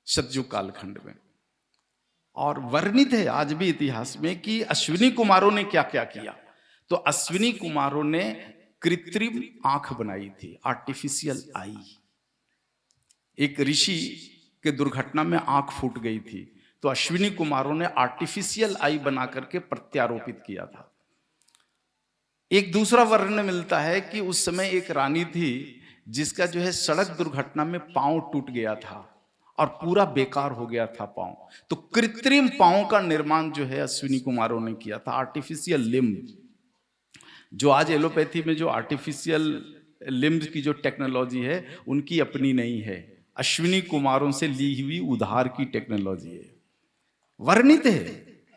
सतयुग कालखंड में। और वर्णित है आज भी इतिहास में कि अश्विनी कुमारों ने क्या क्या किया। तो अश्विनी कुमारों ने कृत्रिम आंख बनाई थी, आर्टिफिशियल आई। एक ऋषि के दुर्घटना में आंख फूट गई थी, तो अश्विनी कुमारों ने आर्टिफिशियल आई बना करके प्रत्यारोपित किया था। एक दूसरा वर्णन मिलता है कि उस समय एक रानी थी जिसका जो है सड़क दुर्घटना में पांव टूट गया था और पूरा बेकार हो गया था पांव। तो कृत्रिम पांव का निर्माण जो है अश्विनी कुमारों ने किया था, आर्टिफिशियल लिम्ब। जो आज एलोपैथी में जो आर्टिफिशियल लिम्ब की जो टेक्नोलॉजी है, उनकी अपनी नहीं है, अश्विनी कुमारों से ली हुई उधार की टेक्नोलॉजी है। वर्णित है,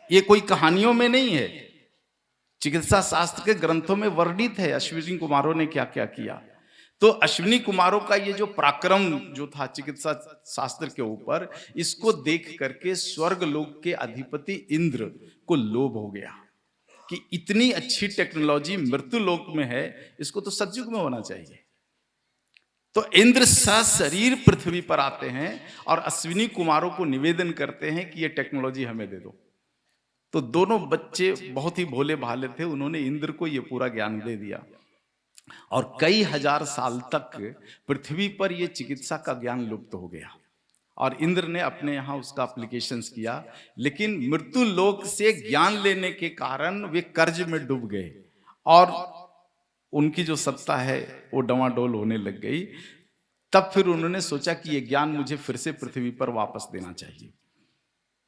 ये कोई कहानियों में नहीं है, चिकित्सा शास्त्र के ग्रंथों में वर्णित है अश्विनी कुमारों ने क्या क्या किया। तो अश्विनी कुमारों का ये जो पराक्रम जो था चिकित्सा शास्त्र के ऊपर, इसको देख करके स्वर्ग लोक के अधिपति इंद्र को लोभ हो गया कि इतनी अच्छी टेक्नोलॉजी मृत्यु लोक में है, इसको तो सतयुग में होना चाहिए। तो इंद्र सशरीर पृथ्वी पर आते हैं और अश्विनी कुमारों को निवेदन करते हैं कि ये टेक्नोलॉजी हमें दे दो। तो दोनों बच्चे बहुत ही भोले भाले थे, उन्होंने इंद्र को ये पूरा ज्ञान दे दिया, और कई हजार साल तक पृथ्वी पर यह चिकित्सा का ज्ञान लुप्त हो गया, और इंद्र ने अपने यहां उसका एप्लीकेशंस किया। लेकिन मृत्यु लोक से ज्ञान लेने के कारण वे कर्ज में डूब गए, और उनकी जो सत्ता है वो डवाडोल होने लग गई। तब फिर उन्होंने सोचा कि ये ज्ञान मुझे फिर से पृथ्वी पर वापस देना चाहिए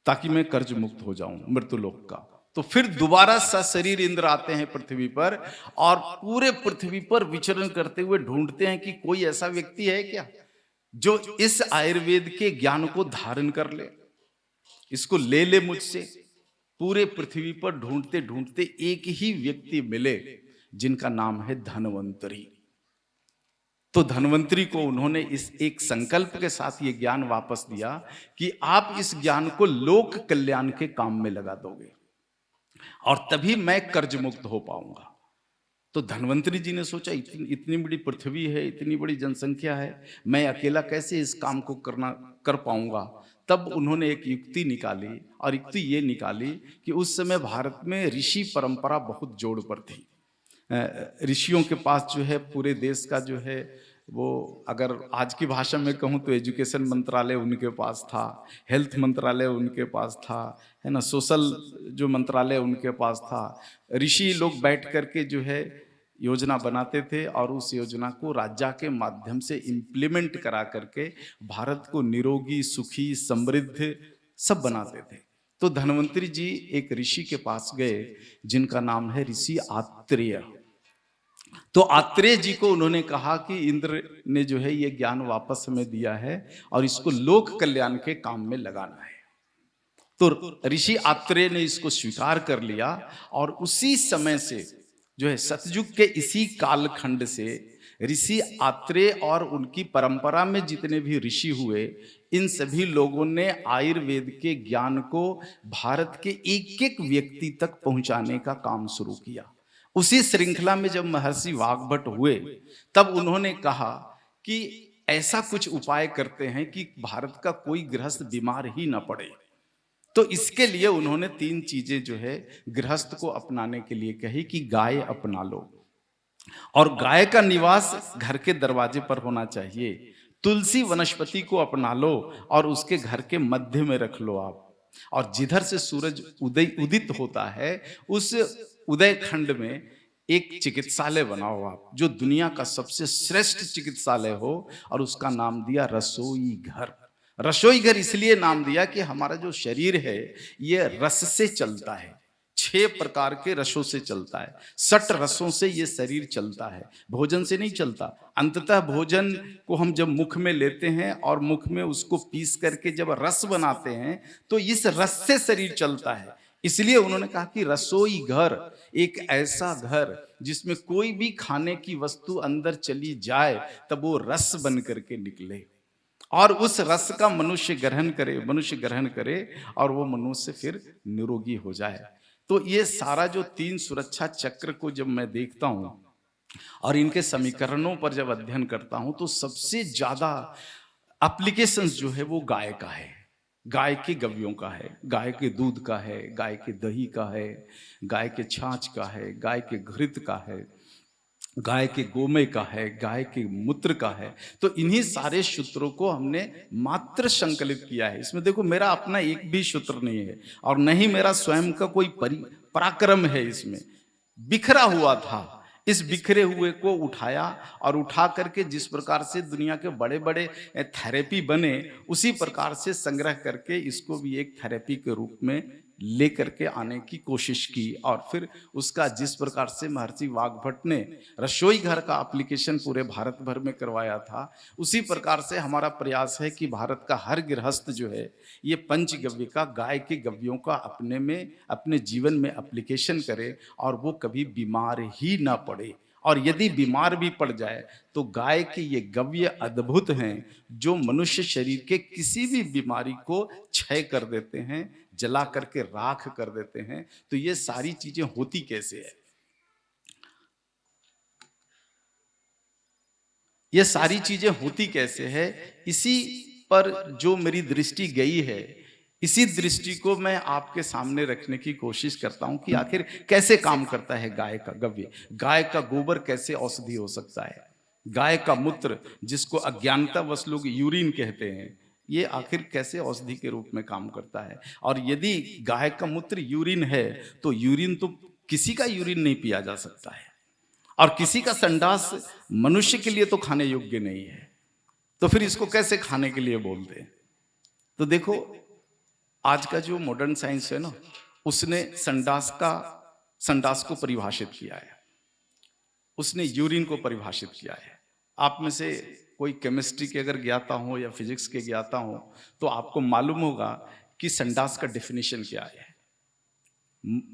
ताकि मैं कर्ज मुक्त हो जाऊं मृत्यु लोक का। तो फिर दोबारा सशरीर इंद्र आते हैं पृथ्वी पर, और पूरे पृथ्वी पर विचरण करते हुए ढूंढते हैं कि कोई ऐसा व्यक्ति है क्या जो इस आयुर्वेद के ज्ञान को धारण कर ले, इसको ले ले मुझसे। पूरे पृथ्वी पर ढूंढते ढूंढते एक ही व्यक्ति मिले जिनका नाम है धन्वंतरी। तो धन्वंतरी को उन्होंने इस एक संकल्प के साथ ये ज्ञान वापस दिया कि आप इस ज्ञान को लोक कल्याण के काम में लगा दोगे और तभी मैं कर्ज मुक्त हो पाऊंगा। तो धन्वंतरी जी ने सोचा इतनी बड़ी पृथ्वी है, इतनी बड़ी जनसंख्या है, मैं अकेला कैसे इस काम को कर पाऊंगा। तब उन्होंने एक युक्ति निकाली, और युक्ति ये निकाली कि उस समय भारत में ऋषि परंपरा बहुत जोड़ पर थी। ऋषियों के पास जो है पूरे देश का जो है वो, अगर आज की भाषा में कहूँ तो एजुकेशन मंत्रालय उनके पास था, हेल्थ मंत्रालय उनके पास था, है ना, सोशल जो मंत्रालय उनके पास था। ऋषि लोग बैठ करके जो है योजना बनाते थे और उस योजना को राज्य के माध्यम से इम्प्लीमेंट करा करके भारत को निरोगी, सुखी, समृद्ध सब बनाते थे। तो धन्वंतरी जी एक ऋषि के पास गए जिनका नाम है ऋषि आत्रेय। तो आत्रेय जी को उन्होंने कहा कि इंद्र ने जो है ये ज्ञान वापस हमें दिया है और इसको लोक कल्याण के काम में लगाना है। तो ऋषि आत्रेय ने इसको स्वीकार कर लिया और उसी समय से जो है सतयुग के इसी कालखंड से ऋषि आत्रेय और उनकी परंपरा में जितने भी ऋषि हुए, इन सभी लोगों ने आयुर्वेद के ज्ञान को भारत के एक एक व्यक्ति तक पहुंचाने का काम शुरू किया। उसी श्रृंखला में जब महर्षि वाग्भट हुए तब उन्होंने कहा कि ऐसा कुछ उपाय करते हैं कि भारत का कोई गृहस्थ बीमार ही ना पड़े। तो इसके लिए उन्होंने 3 चीजें जो है गृहस्थ को अपनाने के लिए कही कि गाय अपना लो, और गाय का निवास घर के दरवाजे पर होना चाहिए। तुलसी वनस्पति को अपना लो और उसके घर के मध्य में रख लो आप, और जिधर से सूरज उदित होता है उस उदय खंड में एक चिकित्सालय बनाओ आप, जो दुनिया का सबसे श्रेष्ठ चिकित्सालय हो, और उसका नाम दिया रसोई घर। रसोई घर इसलिए नाम दिया कि हमारा जो शरीर है ये रस से चलता है, 6 प्रकार के रसों से चलता है, 60 रसों से ये शरीर चलता है, भोजन से नहीं चलता। अंततः भोजन को हम जब मुख में लेते हैं और मुख में उसको पीस करके जब रस बनाते हैं तो इस रस से शरीर चलता है। इसलिए उन्होंने कहा कि रसोई घर एक ऐसा घर जिसमें कोई भी खाने की वस्तु अंदर चली जाए तब वो रस बन करके निकले और उस रस का मनुष्य ग्रहण करे और वो मनुष्य फिर निरोगी हो जाए। तो ये सारा जो 3 सुरक्षा चक्र को जब मैं देखता हूं और इनके समीकरणों पर जब अध्ययन करता हूं तो सबसे ज्यादा एप्लीकेशंस जो है वो गाय का है, गाय के गव्यों का है, गाय के दूध का है, गाय के दही का है, गाय के छाछ का है, गाय के घृत का है, गाय के गोमय का है, गाय के मूत्र का है। तो इन्हीं सारे सूत्रों को हमने मात्र संकलित किया है। इसमें देखो मेरा अपना एक भी सूत्र नहीं है और न ही मेरा स्वयं का कोई पराक्रम है, इसमें बिखरा हुआ था। इस बिखरे हुए को उठाया और उठा करके जिस प्रकार से दुनिया के बड़े बड़े थेरेपी बने उसी प्रकार से संग्रह करके इसको भी एक थेरेपी के रूप में लेकर के आने की कोशिश की। और फिर उसका जिस प्रकार से महर्षि वाग्भट ने रसोई घर का एप्लीकेशन पूरे भारत भर में करवाया था, उसी प्रकार से हमारा प्रयास है कि भारत का हर गृहस्थ जो है ये पंचगव्य का, गाय के गव्यों का अपने में अपने जीवन में एप्लीकेशन करे और वो कभी बीमार ही ना पड़े। और यदि बीमार भी पड़ जाए तो गाय के ये गव्य अद्भुत हैं जो मनुष्य शरीर के किसी भी बीमारी को क्षय कर देते हैं, जला करके राख कर देते हैं। तो ये सारी चीजें होती कैसे है, ये सारी चीजें होती कैसे है, इसी पर जो मेरी दृष्टि गई है, इसी दृष्टि को मैं आपके सामने रखने की कोशिश करता हूं कि आखिर कैसे काम करता है गाय का गव्य, गाय का गोबर कैसे औषधि हो सकता है, गाय का मूत्र जिसको अज्ञानतावश लोग यूरिन कहते हैं, ये आखिर कैसे औषधि के रूप में काम करता है। और यदि गाय का मूत्र यूरिन है तो यूरिन तो किसी का यूरिन नहीं पिया जा सकता है और किसी का संडास मनुष्य के लिए तो खाने योग्य नहीं है, तो फिर इसको कैसे खाने के लिए बोलते हैं। तो देखो आज का जो मॉडर्न साइंस है ना, उसने संडास को परिभाषित किया है, उसने यूरिन को परिभाषित किया है। आप में से कोई केमिस्ट्री के अगर ज्ञाता हो या फिजिक्स के ज्ञाता हो तो आपको मालूम होगा कि संडास का डेफिनेशन क्या है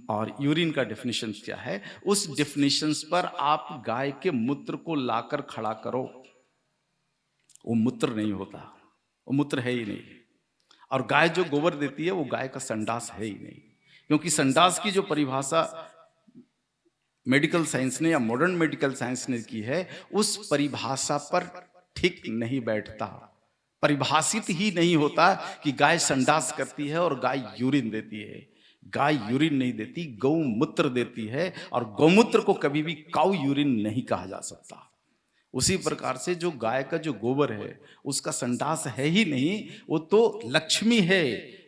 और यूरिन का डेफिनेशन क्या है। उस डेफिनेशंस पर आप गाय के मूत्र को लाकर खड़ा करो, वो मूत्र नहीं होता, वो मूत्र है ही नहीं। और गाय जो गोबर देती है वो गाय का संडास है ही नहीं, क्योंकि संडास की जो परिभाषा मेडिकल साइंस ने या मॉडर्न मेडिकल साइंस ने की है उस परिभाषा पर ठीक नहीं बैठता, परिभाषित ही नहीं होता कि गाय संडास करती है और गाय यूरिन देती है। गाय यूरिन नहीं देती, गौमूत्र देती है, और गौमूत्र को कभी भी काऊ यूरिन नहीं कहा जा सकता। उसी प्रकार से जो गाय का जो गोबर है उसका संडास है ही नहीं, वो तो लक्ष्मी है।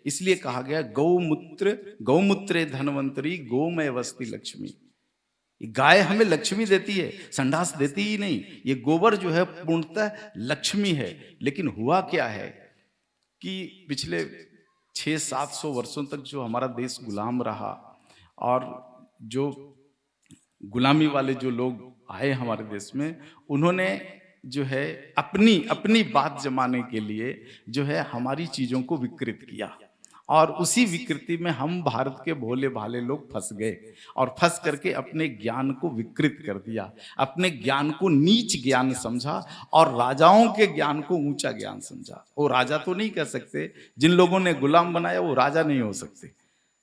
इसलिए कहा गया गौमूत्रे धनवंतरी गौमय वस्ति लक्ष्मी। गाय हमें लक्ष्मी देती है, संडास देती ही नहीं। ये गोबर जो है पूर्णतः लक्ष्मी है। लेकिन हुआ क्या है कि पिछले 600-700 वर्षों तक जो हमारा देश गुलाम रहा, और जो गुलामी वाले जो लोग आए हमारे देश में, उन्होंने जो है अपनी अपनी बात जमाने के लिए जो है हमारी चीजों को विकृत किया, और उसी विकृति में हम भारत के भोले भाले लोग फंस गए, और फंस करके अपने ज्ञान को विकृत कर दिया, अपने ज्ञान को नीच ज्ञान समझा, और राजाओं के ज्ञान को ऊंचा ज्ञान समझा। वो राजा तो नहीं कह सकते, जिन लोगों ने गुलाम बनाया वो राजा नहीं हो सकते,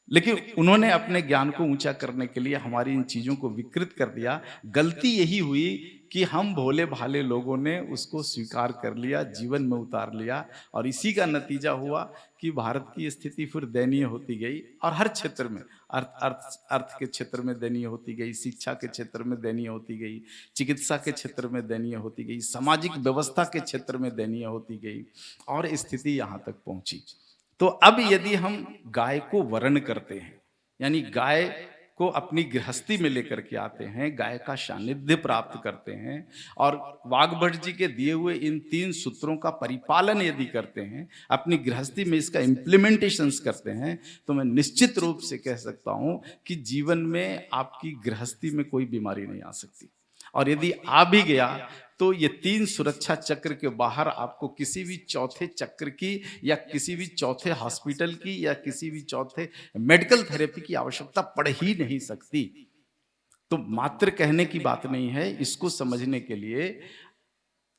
लेकिन उन्होंने अपने ज्ञान को ऊंचा करने के लिए हमारी इन चीजों को विकृत कर दिया। गलती यही हुई कि हम भोले भाले लोगों ने उसको स्वीकार कर लिया, जीवन में उतार लिया, और इसी का नतीजा हुआ कि भारत की स्थिति फिर दयनीय होती गई, और हर क्षेत्र में, अर्थ के क्षेत्र में दयनीय होती गई, शिक्षा के क्षेत्र में दयनीय होती गई, चिकित्सा के क्षेत्र में दयनीय होती गई, सामाजिक व्यवस्था के क्षेत्र में दयनीय होती गई, और स्थिति यहाँ तक पहुंची। तो अब यदि हम गाय को वर्ण करते हैं, यानी गाय को अपनी गृहस्थी में लेकर के आते हैं, गाय का सानिध्य प्राप्त करते हैं, और वाग्भट जी के दिए हुए इन 3 सूत्रों का परिपालन यदि करते हैं, अपनी गृहस्थी में इसका इम्प्लीमेंटेशन करते हैं, तो मैं निश्चित रूप से कह सकता हूं कि जीवन में आपकी गृहस्थी में कोई बीमारी नहीं आ सकती। और यदि आ भी गया तो ये 3 सुरक्षा चक्र के बाहर आपको किसी भी चौथे चक्र की, या किसी भी चौथे हॉस्पिटल की, या किसी भी चौथे मेडिकल थेरेपी की आवश्यकता पड़ ही नहीं सकती। तो मात्र कहने की बात नहीं है, इसको समझने के लिए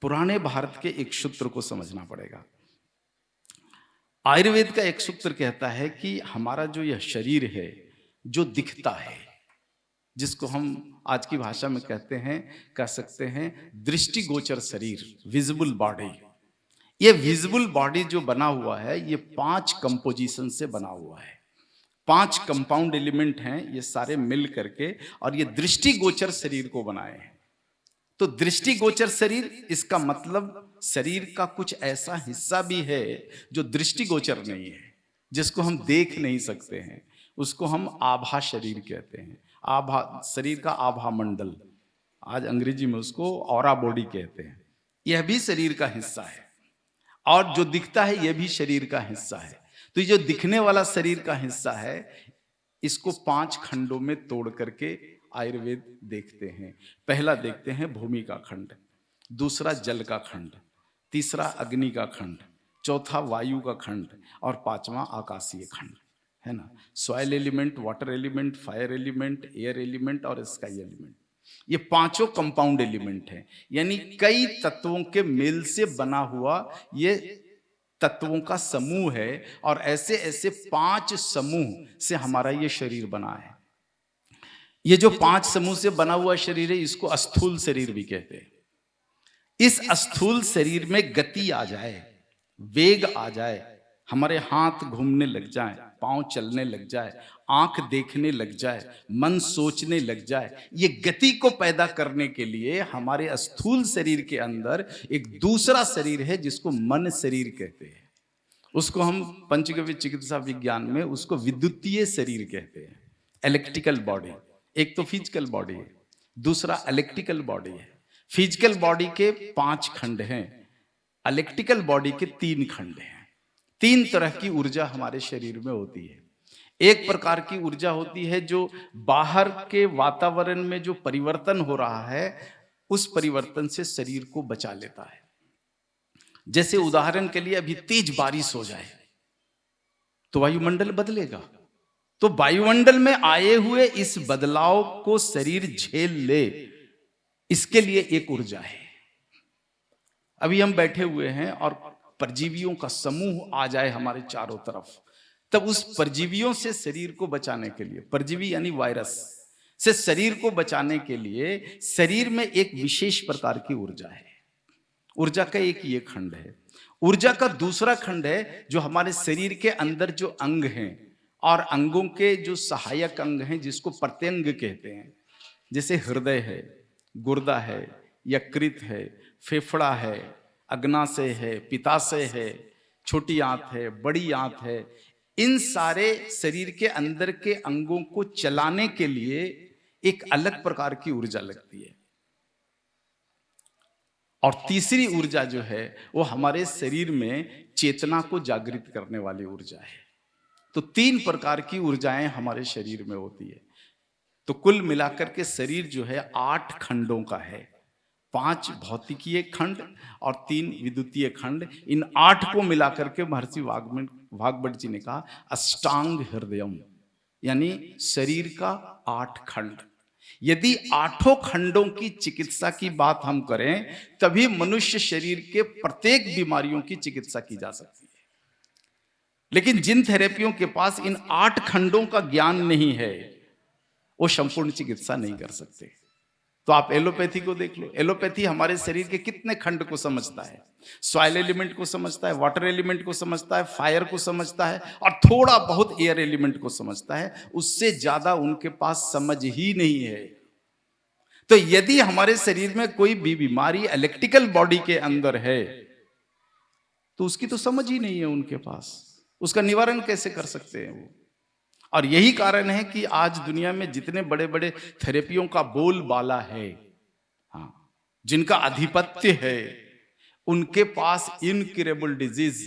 पुराने भारत के एक सूत्र को समझना पड़ेगा। आयुर्वेद का एक सूत्र कहता है कि हमारा जो यह शरीर है, जो दिखता है, जिसको हम आज की भाषा में कह सकते हैं दृष्टिगोचर शरीर, विजिबल बॉडी। ये विजिबल बॉडी जो बना हुआ है, ये 5 कंपोजिशन से बना हुआ है, 5 कंपाउंड एलिमेंट हैं, ये सारे मिल करके और ये दृष्टिगोचर शरीर को बनाए हैं। तो दृष्टिगोचर शरीर, इसका मतलब शरीर का कुछ ऐसा हिस्सा भी है जो दृष्टिगोचर नहीं है, जिसको हम देख नहीं सकते हैं, उसको हम आभा शरीर कहते हैं। आभा शरीर का आभा मंडल, आज अंग्रेजी में उसको ऑरा बॉडी कहते हैं। यह भी शरीर का हिस्सा है, और जो दिखता है यह भी शरीर का हिस्सा है। तो ये जो दिखने वाला शरीर का हिस्सा है, इसको 5 खंडों में तोड़ करके आयुर्वेद देखते हैं। पहला देखते हैं भूमि का खंड, दूसरा जल का खंड, तीसरा अग्नि का खंड, चौथा वायु का खंड, और 5वां आकाशीय खंड, है ना। Soil element, water element, fire element, air element और स्काई एलिमेंट, ये 5 कंपाउंड एलिमेंट हैं, यानी कई तत्वों के मेल से बना हुआ ये तत्वों का समूह है। और ऐसे ऐसे 5 समूह से हमारा ये शरीर बना है। ये जो 5 समूह से बना हुआ शरीर है, इसको स्थूल शरीर भी कहते हैं। इस स्थूल शरीर में गति आ जाए, वेग आ जाए, हमारे हाथ घूमने लग जाए, पांव चलने लग जाए, आंख देखने लग जाए, मन सोचने लग जाए, ये गति को पैदा करने के लिए हमारे स्थूल शरीर के अंदर एक दूसरा शरीर है जिसको मन शरीर कहते हैं। उसको हम पंचगव्य चिकित्सा विज्ञान में उसको विद्युतीय शरीर कहते हैं, इलेक्ट्रिकल बॉडी। एक तो फिजिकल बॉडी है, दूसरा इलेक्ट्रिकल बॉडी है। फिजिकल बॉडी के 5 खंड हैं, इलेक्ट्रिकल बॉडी के 3 खंड हैं। 3 तरह की ऊर्जा हमारे शरीर में होती है। एक प्रकार की ऊर्जा होती है जो बाहर के वातावरण में जो परिवर्तन हो रहा है, उस परिवर्तन से शरीर को बचा लेता है। जैसे उदाहरण के लिए अभी तेज बारिश हो जाए तो वायुमंडल बदलेगा, तो वायुमंडल में आए हुए इस बदलाव को शरीर झेल ले, इसके लिए एक ऊर्जा है। अभी हम बैठे हुए हैं और परजीवियों का समूह आ जाए हमारे चारों तरफ, तब उस परजीवियों से शरीर को बचाने के लिए, परजीवी यानी वायरस से शरीर को बचाने के लिए शरीर में एक विशेष प्रकार की ऊर्जा है। ऊर्जा का एक ये खंड है। ऊर्जा का दूसरा खंड है जो हमारे शरीर के अंदर जो अंग हैं और अंगों के जो सहायक अंग हैं, जिसको प्रत्यंग कहते हैं, जैसे हृदय है, गुर्दा है, यकृत है, फेफड़ा है, अग्नाशय है, पित्ताशय है, छोटी आंत है, बड़ी आंत है। इन सारे शरीर के अंदर के अंगों को चलाने के लिए एक अलग प्रकार की ऊर्जा लगती है। और तीसरी ऊर्जा जो है वो हमारे शरीर में चेतना को जागृत करने वाली ऊर्जा है। तो 3 प्रकार की ऊर्जाएं हमारे शरीर में होती है। तो कुल मिलाकर के शरीर जो है 8 खंडों का है। 5 भौतिकीय खंड और 3 विद्युतीय खंड। इन 8 को मिलाकर के महर्षि भागवत जी ने कहा अष्टांग हृदयम, यानी शरीर का 8 खंड। यदि 8 खंडों की चिकित्सा की बात हम करें तभी मनुष्य शरीर के प्रत्येक बीमारियों की चिकित्सा की जा सकती है। लेकिन जिन थेरेपियों के पास इन 8 खंडों का ज्ञान नहीं है वो संपूर्ण चिकित्सा नहीं कर सकते। तो आप एलोपैथी को देख लो। एलोपैथी हमारे शरीर के कितने खंड को समझता है? सॉइल एलिमेंट को समझता है, वाटर एलिमेंट को समझता है, फायर को समझता है और थोड़ा बहुत एयर एलिमेंट को समझता है। उससे ज्यादा उनके पास समझ ही नहीं है। तो यदि हमारे शरीर में कोई भी बीमारी इलेक्ट्रिकल बॉडी के अंदर है तो उसकी तो समझ ही नहीं है उनके पास, उसका निवारण कैसे कर सकते हैं वो? और यही कारण है कि आज दुनिया में जितने बड़े बड़े थेरेपियों का बोलबाला है, हाँ, जिनका आधिपत्य है, उनके पास इनक्यूरेबल डिजीज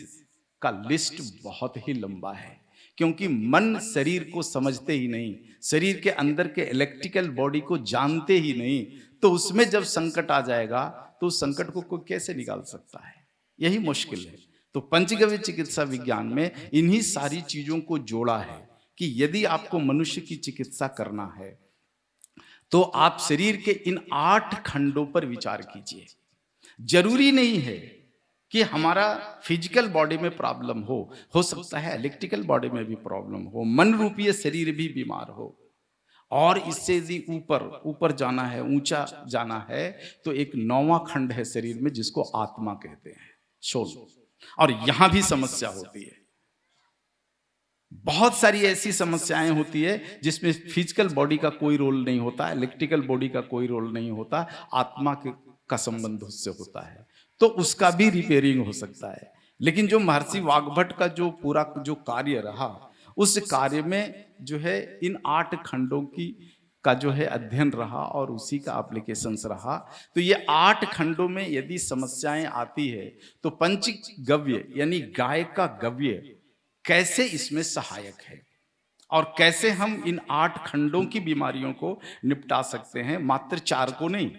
का लिस्ट बहुत ही लंबा है। क्योंकि मन शरीर को समझते ही नहीं, शरीर के अंदर के इलेक्ट्रिकल बॉडी को जानते ही नहीं, तो उसमें जब संकट आ जाएगा तो उस संकट को कोई कैसे निकाल सकता है? यही मुश्किल है। तो पंचगव्य चिकित्सा विज्ञान में इन्हीं सारी चीजों को जोड़ा है कि यदि आपको मनुष्य की चिकित्सा करना है तो आप शरीर के इन 8 खंडों पर विचार कीजिए। जरूरी नहीं है कि हमारा फिजिकल बॉडी में प्रॉब्लम हो सकता है इलेक्ट्रिकल बॉडी में भी प्रॉब्लम हो, मन रूपीय शरीर भी बीमार हो। और इससे यदि ऊपर जाना है, ऊंचा जाना है, तो एक 9वां खंड है शरीर में जिसको आत्मा कहते हैं, सोल। और यहां भी समस्या होती है। बहुत सारी ऐसी समस्याएं होती है जिसमें फिजिकल बॉडी का कोई रोल नहीं होता, इलेक्ट्रिकल बॉडी का कोई रोल नहीं होता, आत्मा का संबंध उससे होता है, तो उसका भी रिपेयरिंग हो सकता है। लेकिन जो महर्षि वाग्भट का जो पूरा जो कार्य रहा, उस कार्य में जो है इन 8 खंडों का जो है अध्ययन रहा और उसी का एप्लीकेशंस रहा। तो ये 8 खंडों में यदि समस्याएं आती है तो पंचगव्य यानी गाय का गव्य कैसे इसमें सहायक है और कैसे हम इन 8 खंडों की बीमारियों को निपटा सकते हैं, मात्र 4 को नहीं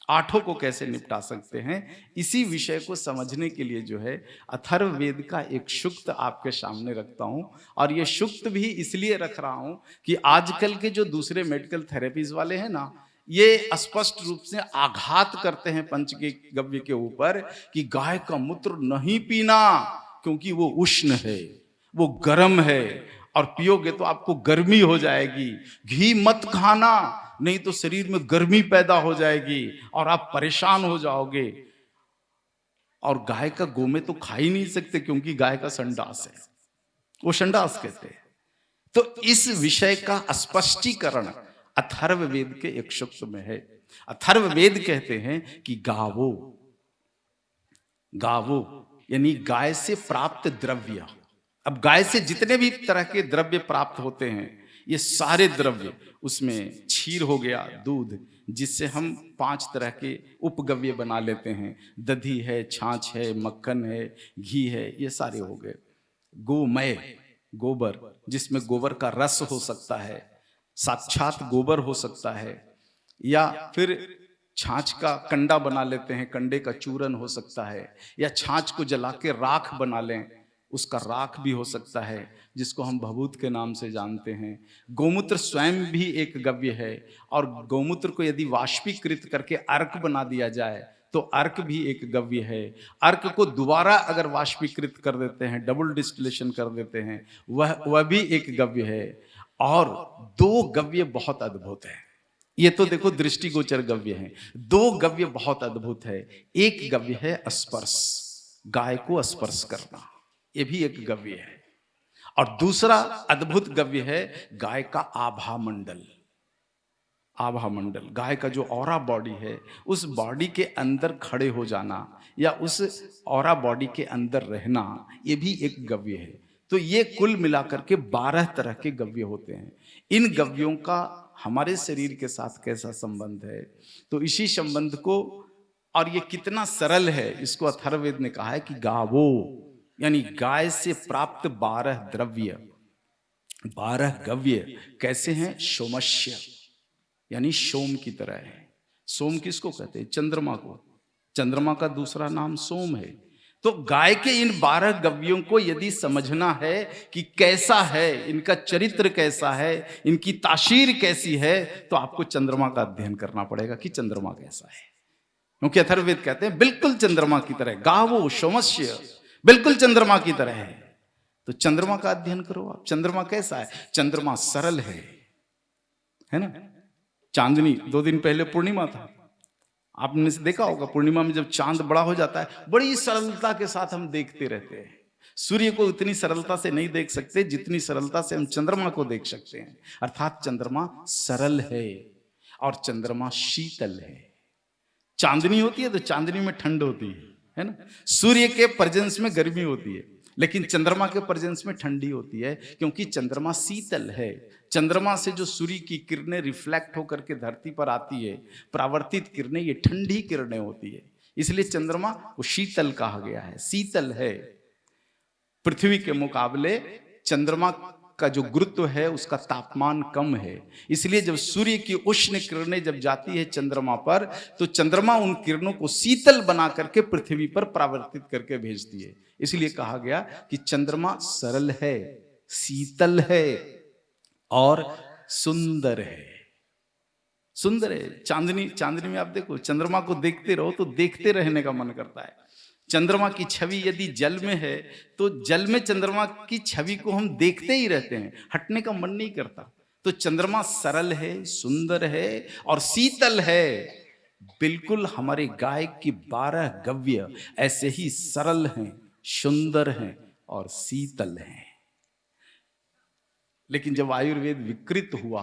8 को कैसे निपटा सकते हैं, इसी विषय को समझने के लिए जो है अथर्ववेद का एक सूक्त आपके सामने रखता हूं। और ये सूक्त भी इसलिए रख रहा हूं कि आजकल के जो दूसरे मेडिकल थेरेपीज वाले हैं ना, ये स्पष्ट रूप से आघात करते हैं पंचगव्य के ऊपर कि गाय का मूत्र नहीं पीना क्योंकि वो उष्ण है, वो गर्म है और पियोगे तो आपको गर्मी हो जाएगी। घी मत खाना, नहीं तो शरीर में गर्मी पैदा हो जाएगी और आप परेशान हो जाओगे। और गाय का गोमे तो खा ही नहीं सकते क्योंकि गाय का संडास है, वो संडास कहते हैं। तो इस विषय का स्पष्टीकरण अथर्ववेद के एक सूक्त में है। अथर्ववेद कहते हैं कि गावो, गावो यानी गाय से प्राप्त द्रव्य। अब गाय से जितने भी तरह के द्रव्य प्राप्त होते हैं, ये सारे द्रव्य, उसमें क्षीर हो गया, दूध, जिससे हम 5 तरह के उपगव्य बना लेते हैं, दधी है, छाछ है, मक्खन है, घी है, ये सारे हो गए। गोमय, गोबर, जिसमें गोबर का रस हो सकता है, साक्षात गोबर हो सकता है, या फिर छाछ का कंडा बना लेते हैं, कंडे का चूरन हो सकता है, या छाछ को जला के राख बना लें, उसका राख भी हो सकता है जिसको हम भभूत के नाम से जानते हैं। गौमूत्र स्वयं भी एक गव्य है और गौमूत्र को यदि वाष्पीकृत करके अर्क बना दिया जाए तो अर्क भी एक गव्य है। अर्क को दोबारा अगर वाष्पीकृत कर देते हैं, डबल डिस्टिलेशन कर देते हैं, वह भी एक गव्य है। और 2 गव्य बहुत अद्भुत है, ये तो देखो दृष्टिगोचर गव्य है, 2 गव्य बहुत अद्भुत है। एक गव्य है स्पर्श, गाय को स्पर्श करना, ये भी एक गव्य है। और दूसरा अद्भुत गव्य है गाय का आभा मंडल। आभा मंडल, गाय का जो ऑरा बॉडी है, उस बॉडी के अंदर खड़े हो जाना या उस ऑरा बॉडी के अंदर रहना, ये भी एक गव्य है। तो ये कुल मिलाकर के 12 तरह के गव्य होते हैं। इन गव्यों का हमारे शरीर के साथ कैसा संबंध है। तो इसी संबंध को, और ये कितना सरल है, इसको अथर्ववेद ने कहा है कि गावो, यानी गाय से प्राप्त 12 द्रव्य, 12 गव्य कैसे हैं? सोमस्य, यानी सोम की तरह है। सोम किसको कहते हैं? चंद्रमा को। चंद्रमा का दूसरा नाम सोम है। तो गाय के इन 12 गव्यों को यदि समझना है कि कैसा है, इनका चरित्र कैसा है, इनकी तासीर कैसी है, तो आपको चंद्रमा का अध्ययन करना पड़ेगा कि चंद्रमा कैसा है। क्योंकि अथर्ववेद कहते हैं बिल्कुल चंद्रमा की तरह, गावो सोमस्य, बिल्कुल चंद्रमा की तरह है। तो चंद्रमा का अध्ययन करो आप। चंद्रमा कैसा है? चंद्रमा सरल है ना। चांदनी, 2 दिन पहले पूर्णिमा था, आपने देखा होगा। पूर्णिमा में जब चांद बड़ा हो जाता है, बड़ी सरलता के साथ हम देखते रहते हैं। सूर्य को उतनी सरलता से नहीं देख सकते जितनी सरलता से हम चंद्रमा को देख सकते हैं। अर्थात चंद्रमा सरल है और चंद्रमा शीतल है। चांदनी होती है तो चांदनी में ठंड होती है ना। सूर्य के प्रजेंस में गर्मी होती है, लेकिन चंद्रमा के प्रेजेंस में ठंडी होती है, क्योंकि चंद्रमा शीतल है। चंद्रमा से जो सूर्य की किरणें रिफ्लेक्ट होकर के धरती पर आती है, परावर्तित किरणें, ये ठंडी किरणें होती है, इसलिए चंद्रमा को शीतल कहा गया है, शीतल है। पृथ्वी के मुकाबले चंद्रमा का जो गुरुत्व है उसका तापमान कम है, इसलिए जब सूर्य की उष्ण किरणें जब जाती है चंद्रमा पर, तो चंद्रमा उन किरणों को शीतल बना करके पृथ्वी पर परावर्तित करके भेजती है। इसलिए कहा गया कि चंद्रमा सरल है, शीतल है और सुंदर है। सुंदर है। चांदनी में आप देखो, चंद्रमा को देखते रहो तो देखते रहने का मन करता है। चंद्रमा की छवि यदि जल में है तो जल में चंद्रमा की छवि को हम देखते ही रहते हैं, हटने का मन नहीं करता। तो चंद्रमा सरल है, सुंदर है और शीतल है। बिल्कुल हमारे गाय की 12 गव्य ऐसे ही सरल हैं, सुंदर हैं और शीतल हैं। लेकिन जब आयुर्वेद विकृत हुआ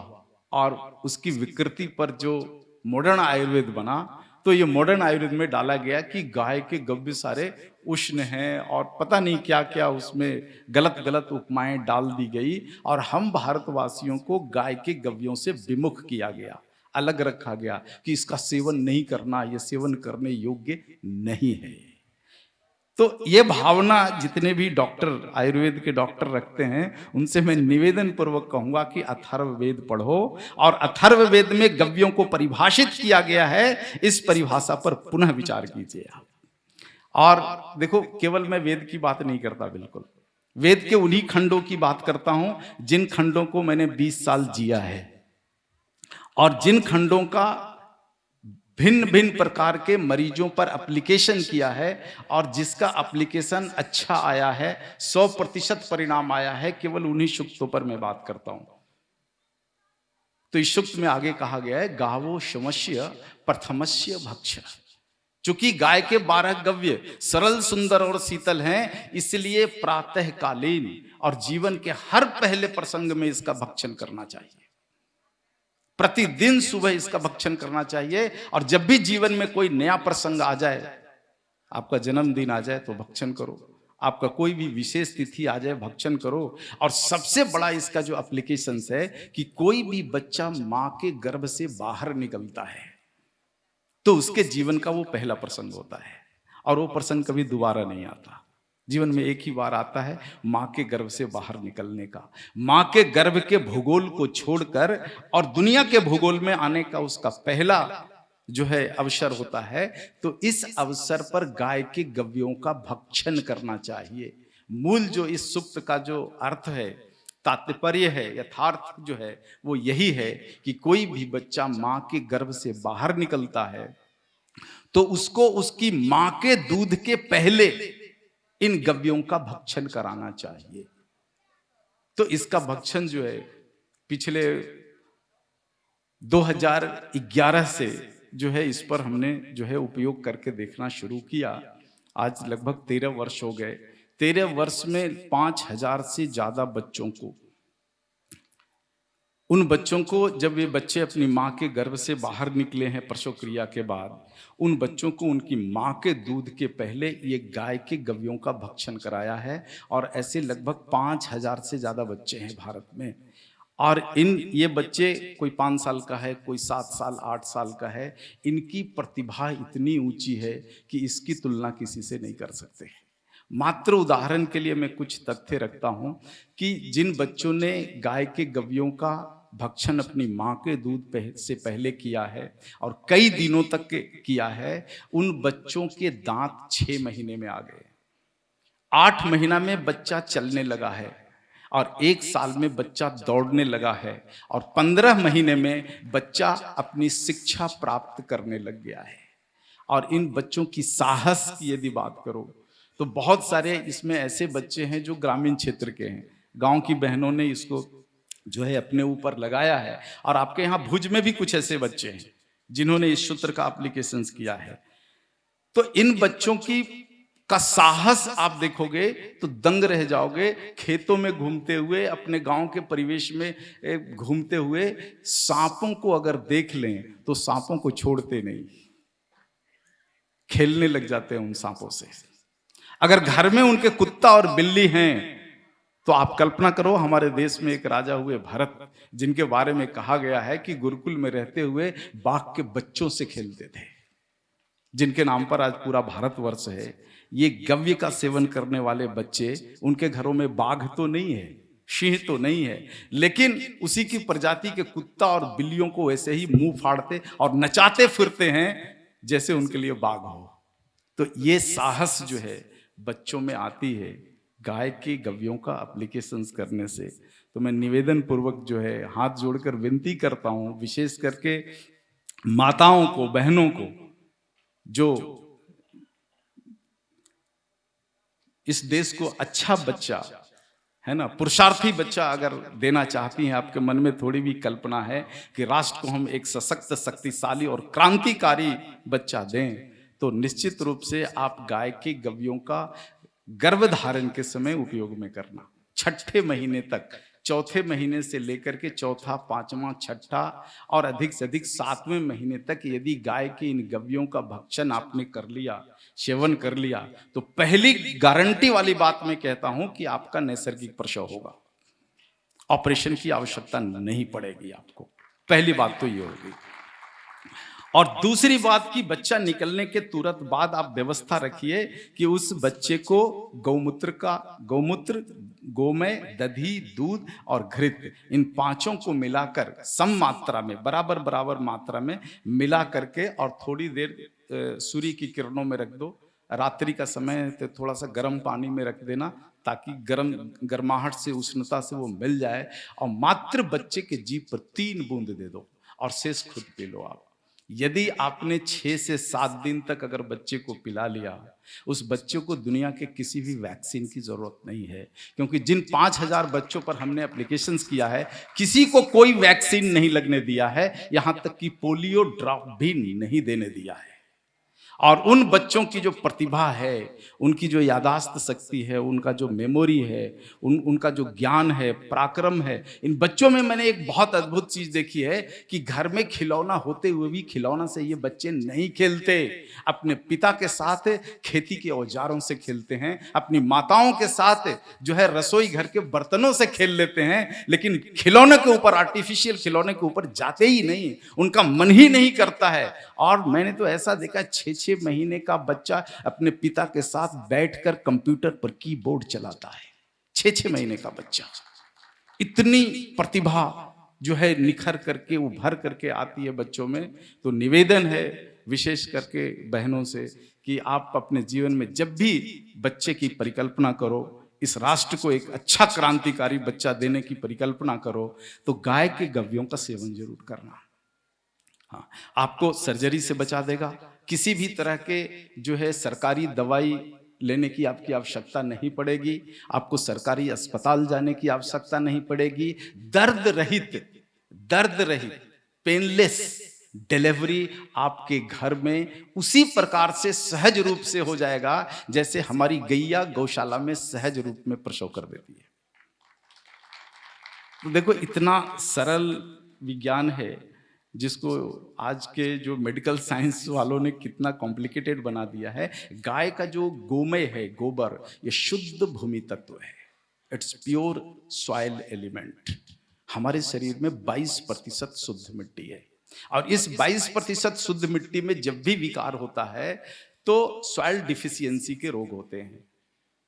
और उसकी विकृति पर जो मॉडर्न आयुर्वेद बना, तो ये मॉडर्न आयुर्वेद में डाला गया कि गाय के गव्य सारे उष्ण हैं और पता नहीं क्या क्या उसमें गलत गलत उपमाएं डाल दी गई, और हम भारतवासियों को गाय के गव्यों से विमुख किया गया, अलग रखा गया कि इसका सेवन नहीं करना, यह सेवन करने योग्य नहीं है। तो ये भावना जितने भी डॉक्टर, आयुर्वेद के डॉक्टर रखते हैं, उनसे मैं निवेदन पूर्वक कहूंगा कि अथर्ववेद पढ़ो, और अथर्ववेद में गव्यों को परिभाषित किया गया है, इस परिभाषा पर पुनः विचार कीजिए आप। और देखो, केवल मैं वेद की बात नहीं करता, बिल्कुल वेद के उन्हीं खंडों की बात करता हूं जिन खंडों को मैंने 20 साल जिया है, और जिन खंडों का भिन्न भिन्न प्रकार के मरीजों पर एप्लीकेशन किया है, और जिसका एप्लीकेशन अच्छा आया है, 100% परिणाम आया है, केवल उन्हीं सूक्तों पर मैं बात करता हूं। तो इस सूक्त में आगे कहा गया है, गावो सोमस्य प्रथमस्य भक्ष्य। चूंकि गाय के 12 गव्य सरल, सुंदर और शीतल हैं, इसलिए प्रातःकालीन और जीवन के हर पहले प्रसंग में इसका भक्षण करना चाहिए। प्रतिदिन सुबह इसका भक्षण करना चाहिए, और जब भी जीवन में कोई नया प्रसंग आ जाए, आपका जन्मदिन आ जाए तो भक्षण करो, आपका कोई भी विशेष तिथि आ जाए भक्षण करो। और सबसे बड़ा इसका जो एप्लीकेशन है कि कोई भी बच्चा मां के गर्भ से बाहर निकलता है तो उसके जीवन का वो पहला प्रसंग होता है, और वो प्रसंग कभी दोबारा नहीं आता। जीवन में एक ही बार आता है मां के गर्भ से बाहर निकलने का, मां के गर्भ के भूगोल को छोड़कर और दुनिया के भूगोल में आने का उसका पहला जो है अवसर होता है। तो इस अवसर पर गाय के गव्यों का भक्षण करना चाहिए। मूल जो इस सूक्त का जो अर्थ है, तात्पर्य है, यथार्थ जो है वो यही है कि कोई भी बच्चा मां के गर्भ से बाहर निकलता है तो उसको उसकी मां के दूध के पहले इन गव्यों का भक्षण कराना चाहिए। तो इसका भक्षण जो है पिछले 2011 से जो है इस पर हमने जो है उपयोग करके देखना शुरू किया। आज लगभग 13 वर्ष हो गए। 13 वर्ष में 5000 से ज्यादा बच्चों को, उन बच्चों को, जब ये बच्चे अपनी माँ के गर्भ से बाहर निकले हैं प्रसव क्रिया के बाद, उन बच्चों को उनकी माँ के दूध के पहले ये गाय के गव्यों का भक्षण कराया है। और ऐसे लगभग 5000 से ज़्यादा बच्चे हैं भारत में। और ये बच्चे, कोई 5 साल का है, कोई 7 साल 8 साल का है, इनकी प्रतिभा इतनी ऊंची है कि इसकी तुलना किसी से नहीं कर सकते। मात्र उदाहरण के लिए मैं कुछ तथ्य रखता हूं कि जिन बच्चों ने गाय के गव्यों का भक्षण अपनी माँ के दूध से पहले किया है और कई दिनों तक किया है, उन बच्चों के दांत 6 महीने में आ गए, 8 महीना में बच्चा चलने लगा है और 1 साल में बच्चा दौड़ने लगा है और 15 महीने में बच्चा अपनी शिक्षा प्राप्त करने लग गया है। और इन बच्चों की साहस की यदि बात करो तो बहुत सारे इसमें ऐसे बच्चे हैं जो ग्रामीण क्षेत्र के हैं, गांव की बहनों ने इसको जो है अपने ऊपर लगाया है। और आपके यहाँ भुज में भी कुछ ऐसे बच्चे हैं जिन्होंने इस सूत्र का एप्लीकेशन किया है। तो इन बच्चों का साहस आप देखोगे तो दंग रह जाओगे। खेतों में घूमते हुए, अपने गांव के परिवेश में घूमते हुए सांपों को अगर देख लें तो सांपों को छोड़ते नहीं, खेलने लग जाते हैं उन सांपों से। अगर घर में उनके कुत्ता और बिल्ली हैं तो आप कल्पना करो, हमारे देश में एक राजा हुए भरत, जिनके बारे में कहा गया है कि गुरुकुल में रहते हुए बाघ के बच्चों से खेलते थे, जिनके नाम पर आज पूरा भारतवर्ष है। ये गव्य का सेवन करने वाले बच्चे, उनके घरों में बाघ तो नहीं है, सिंह तो नहीं है, लेकिन उसी की प्रजाति के कुत्ता और बिल्लियों को वैसे ही मुंह फाड़ते और नचाते फिरते हैं जैसे उनके लिए बाघ हो। तो ये साहस जो है बच्चों में आती है गाय के गव्यों का एप्लीकेशन करने से। तो मैं निवेदन पूर्वक जो है हाथ जोड़कर विनती करता हूं, विशेष करके माताओं को, बहनों को, जो इस देश को अच्छा बच्चा है ना, पुरुषार्थी बच्चा अगर देना चाहती हैं, आपके मन में थोड़ी भी कल्पना है कि राष्ट्र को हम एक सशक्त, शक्तिशाली और क्रांतिकारी बच्चा दें, तो निश्चित रूप से आप गाय के गव्यों का गर्भधारण के समय उपयोग में करना। 6ठे महीने तक, 4थे महीने से लेकर के 4था, 5वां, 6ठा और अधिक से अधिक 7वें महीने तक यदि गाय के इन गव्यों का भक्षण आपने कर लिया, सेवन कर लिया, तो पहली गारंटी वाली बात मैं कहता हूं कि आपका नैसर्गिक प्रसव होगा। ऑपरेशन की आवश्यकता नहीं पड़ेगी आपको। पहली बात तो ये होगी। और दूसरी बात कि बच्चा निकलने के तुरंत बाद आप व्यवस्था रखिए कि उस बच्चे को गौमूत्र, गोमय, दधी, दूध और घृत, इन 5 को मिलाकर सम मात्रा में, बराबर मात्रा में मिला करके और थोड़ी देर सूर्य की किरणों में रख दो। रात्रि का समय तो थोड़ा सा गर्म पानी में रख देना ताकि गर्माहट से, उष्णता से वो मिल जाए, और मात्र बच्चे के जीभ पर 3 बूंद दे दो और शेष खुद पी लो आप। यदि आपने 6 से 7 दिन तक अगर बच्चे को पिला लिया, उस बच्चे को दुनिया के किसी भी वैक्सीन की जरूरत नहीं है, क्योंकि जिन 5000 बच्चों पर हमने एप्लीकेशंस किया है, किसी को कोई वैक्सीन नहीं लगने दिया है, यहां तक कि पोलियो ड्रॉप भी नहीं देने दिया है। और उन बच्चों की जो प्रतिभा है, उनकी जो यादाश्त शक्ति है, उनका जो मेमोरी है, उनका जो ज्ञान है, पराक्रम है, इन बच्चों में मैंने एक बहुत अद्भुत चीज देखी है कि घर में खिलौना होते हुए भी खिलौना से ये बच्चे नहीं खेलते, अपने पिता के साथ खेती के औजारों से खेलते हैं, अपनी माताओं के साथ जो है रसोई घर के बर्तनों से खेल लेते हैं, लेकिन खिलौने के ऊपर, आर्टिफिशियल खिलौने के ऊपर जाते ही नहीं, उनका मन ही नहीं करता है। और मैंने तो ऐसा देखा, 6 महीने का बच्चा अपने पिता के साथ बैठकर कंप्यूटर पर कीबोर्ड चलाता है। 6 महीने का बच्चा, इतनी प्रतिभा जो है निखर करके, उभर करके आती है बच्चों में। तो निवेदन है विशेष करके बहनों से कि आप अपने जीवन में जब भी बच्चे की परिकल्पना करो, इस राष्ट्र को एक अच्छा क्रांतिकारी बच्चा देने की परिकल्पना करो, तो गाय के गव्यों का सेवन जरूर करना। हाँ, आपको सर्जरी से बचा देगा, किसी भी तरह के जो है सरकारी दवाई लेने की आपकी आवश्यकता नहीं पड़ेगी, आपको सरकारी अस्पताल जाने की आवश्यकता नहीं पड़ेगी। दर्द रहित पेनलेस डिलीवरी आपके घर में उसी प्रकार से सहज रूप से हो जाएगा जैसे हमारी गैया गौशाला में सहज रूप में प्रसव कर देती है। तो देखो, इतना सरल विज्ञान है जिसको आज के जो मेडिकल साइंस वालों ने कितना कॉम्प्लिकेटेड बना दिया है। गाय का जो गोमय है, गोबर, ये शुद्ध भूमि तत्व है, इट्स प्योर सॉइल एलिमेंट। हमारे शरीर में 22% शुद्ध मिट्टी है। और इस 22% शुद्ध मिट्टी में जब भी विकार होता है तो सॉइल डिफिशियंसी के रोग होते हैं।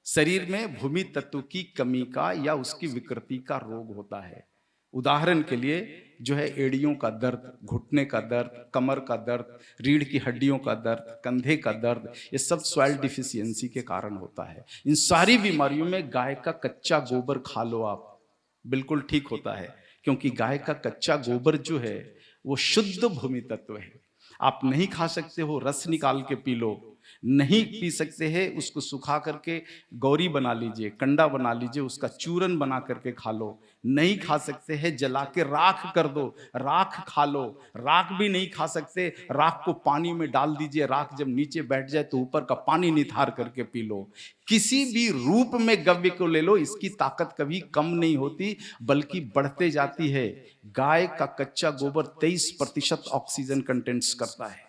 शरीर में भूमि तत्व की कमी का या उसकी विकृति का रोग होता है। उदाहरण के लिए जो है एड़ियों का दर्द, घुटने का दर्द, कमर का दर्द, रीढ़ की हड्डियों का दर्द, कंधे का दर्द, ये सब सॉइल डिफिशियंसी के कारण होता है। इन सारी बीमारियों में गाय का कच्चा गोबर खा लो आप, बिल्कुल ठीक होता है, क्योंकि गाय का कच्चा गोबर जो है वो शुद्ध भूमि तत्व है। आप नहीं खा सकते हो, रस निकाल के पी लो। नहीं पी सकते हैं, उसको सुखा करके गौरी बना लीजिए, कंडा बना लीजिए, उसका चूरन बना करके खा लो। नहीं खा सकते हैं, जला के राख कर दो, राख खा लो। राख भी नहीं खा सकते, राख को पानी में डाल दीजिए, राख जब नीचे बैठ जाए तो ऊपर का पानी निथार करके पी लो। किसी भी रूप में गव्य को ले लो, इसकी ताकत कभी कम नहीं होती बल्कि बढ़ते जाती है। गाय का कच्चा गोबर 23% ऑक्सीजन कंटेंट्स करता है।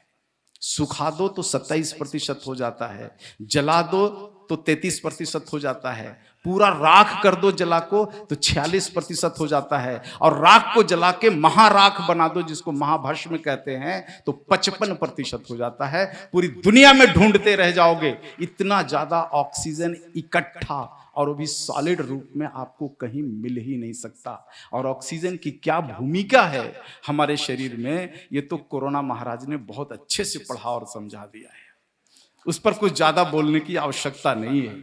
सुखा दो तो 27% हो जाता है, जला दो तो 33% हो जाता है, पूरा राख कर दो जला को तो 46% हो जाता है, और राख को जला के महाराख बना दो जिसको महाभस्म कहते हैं तो 55% हो जाता है। पूरी दुनिया में ढूंढते रह जाओगे, इतना ज्यादा ऑक्सीजन इकट्ठा और वो भी सॉलिड रूप में आपको कहीं मिल ही नहीं सकता। और ऑक्सीजन की क्या भूमिका है हमारे शरीर में, ये तो कोरोना महाराज ने बहुत अच्छे से पढ़ा और समझा दिया है। उस पर कुछ ज्यादा बोलने की आवश्यकता नहीं है।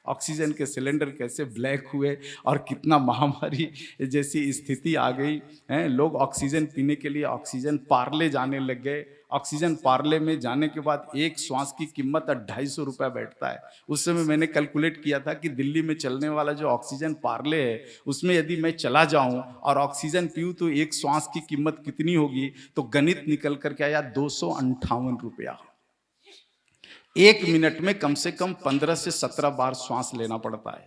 ऑक्सीजन के सिलेंडर कैसे ब्लैक हुए और कितना महामारी जैसी स्थिति आ गई है। लोग ऑक्सीजन पीने के लिए ऑक्सीजन पार्ले जाने लग गए। ऑक्सीजन पार्ले में जाने के बाद एक श्वास की कीमत 250 रुपया बैठता है। उस समय मैंने कैलकुलेट किया था कि दिल्ली में चलने वाला जो ऑक्सीजन पार्ले है उसमें यदि मैं चला जाऊं और ऑक्सीजन पीऊं तो एक श्वास की कीमत कितनी होगी, तो गणित निकल कर के आया 258 रुपया। 1 मिनट में कम से कम 15 से 17 बार श्वास लेना पड़ता है।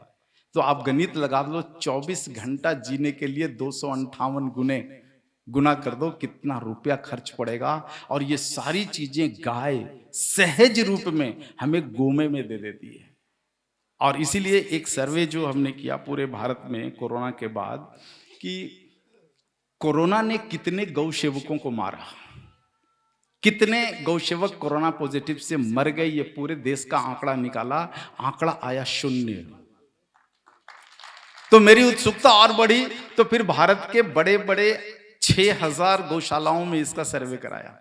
तो आप गणित लगा लो, 24 घंटा जीने के लिए 258 गुना कर दो, कितना रुपया खर्च पड़ेगा। और ये सारी चीजें गाय सहज रूप में हमें गोमे में दे देती है। और इसीलिए एक सर्वे जो हमने किया पूरे भारत में कोरोना के बाद, कि कोरोना ने कितने गौ सेवकों को मारा, कितने गौसेवक कोरोना पॉजिटिव से मर गए, ये पूरे देश का आंकड़ा निकाला, आंकड़ा आया 0। तो मेरी उत्सुकता और बढ़ी, तो फिर भारत के बड़े बड़े 6000 गौशालाओं में इसका सर्वे कराया।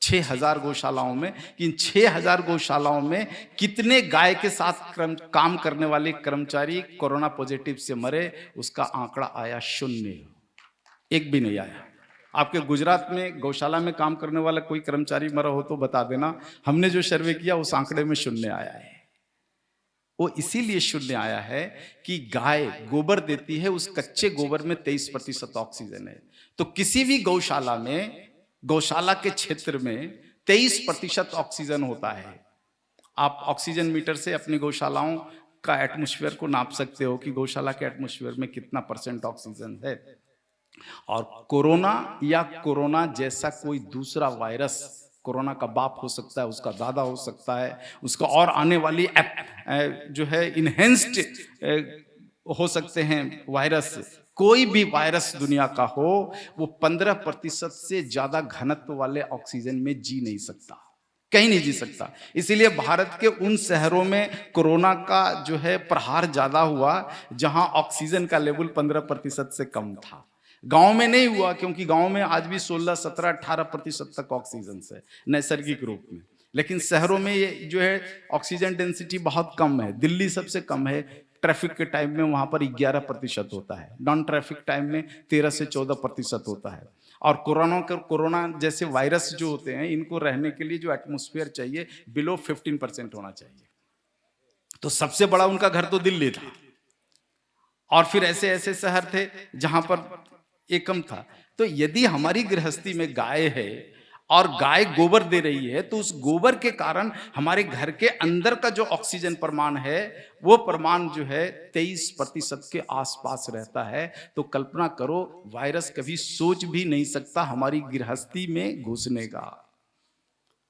6000 गौशालाओं में, इन 6000 गौशालाओं में कितने गाय के साथ काम करने वाले कर्मचारी कोरोना पॉजिटिव से मरे, उसका आंकड़ा आया 0। एक भी नहीं आया। आपके गुजरात में गौशाला में काम करने वाला कोई कर्मचारी मरा हो तो बता देना। हमने जो सर्वे किया उस आंकड़े में 0 आया है। वो इसीलिए 0 आया है कि गाय गोबर देती है, उस कच्चे गोबर में 23% ऑक्सीजन है। तो किसी भी गौशाला में, गौशाला के क्षेत्र में 23% ऑक्सीजन होता है। आप ऑक्सीजन मीटर से अपनी गौशालाओं का एटमॉस्फेयर को नाप सकते हो कि गौशाला के एटमॉस्फेयर में कितना % ऑक्सीजन है। और कोरोना या कोरोना जैसा कोई दूसरा वायरस, कोरोना का बाप हो सकता है, उसका दादा हो सकता है, उसका और आने वाली जो है इनहेंस्ड हो सकते हैं वायरस। कोई भी वायरस दुनिया का हो, वो 15% से ज्यादा घनत्व वाले ऑक्सीजन में जी नहीं सकता, कहीं नहीं जी सकता। इसीलिए भारत के उन शहरों में कोरोना का जो है प्रहार ज्यादा हुआ जहां ऑक्सीजन का लेवल 15% से कम था। गांव में नहीं हुआ, क्योंकि गांव में आज भी 16, 17, 18% तक ऑक्सीजन है नैसर्गिक रूप में। लेकिन शहरों में ये जो है ऑक्सीजन डेंसिटी बहुत कम है। दिल्ली सबसे कम है। ट्रैफिक के टाइम में वहां पर 11% होता है, नॉन ट्रैफिक टाइम में 13 से 14% होता है। और कोरोना जैसे वायरस जो होते हैं, इनको रहने के लिए जो एटमॉस्फेयर चाहिए बिलो 15% होना चाहिए। तो सबसे बड़ा उनका घर तो दिल्ली था, और फिर ऐसे ऐसे शहर थे जहां पर एक कम था। तो यदि हमारी गृहस्थी में गाय है और गाय गोबर दे रही है, तो उस गोबर के कारण हमारे घर के अंदर का जो ऑक्सीजन प्रमाण है, वो प्रमाण जो है 23% के आसपास रहता है। तो कल्पना करो, वायरस कभी सोच भी नहीं सकता हमारी गृहस्थी में घुसने का।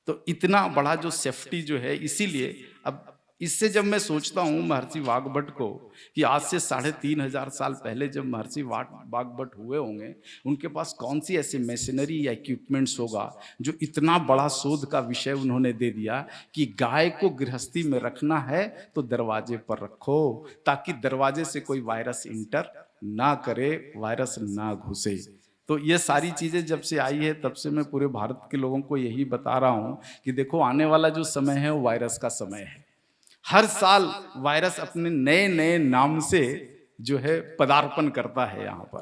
तो इतना बड़ा जो सेफ्टी जो है, इसीलिए अब इससे जब मैं सोचता हूँ महर्षि वाग्भट को कि आज से 3500 साल पहले जब महर्षि वाग्भट हुए होंगे, उनके पास कौन सी ऐसी मशीनरी या इक्विपमेंट्स होगा जो इतना बड़ा शोध का विषय उन्होंने दे दिया कि गाय को गृहस्थी में रखना है तो दरवाजे पर रखो, ताकि दरवाजे से कोई वायरस इंटर ना करे, वायरस ना घुसे। तो ये सारी चीजें जब से आई है तब से मैं पूरे भारत के लोगों को यही बता रहा हूँ कि देखो, आने वाला जो समय है वो वायरस का समय है। हर साल वायरस अपने नए नए नाम से जो है पदार्पण करता है यहाँ पर,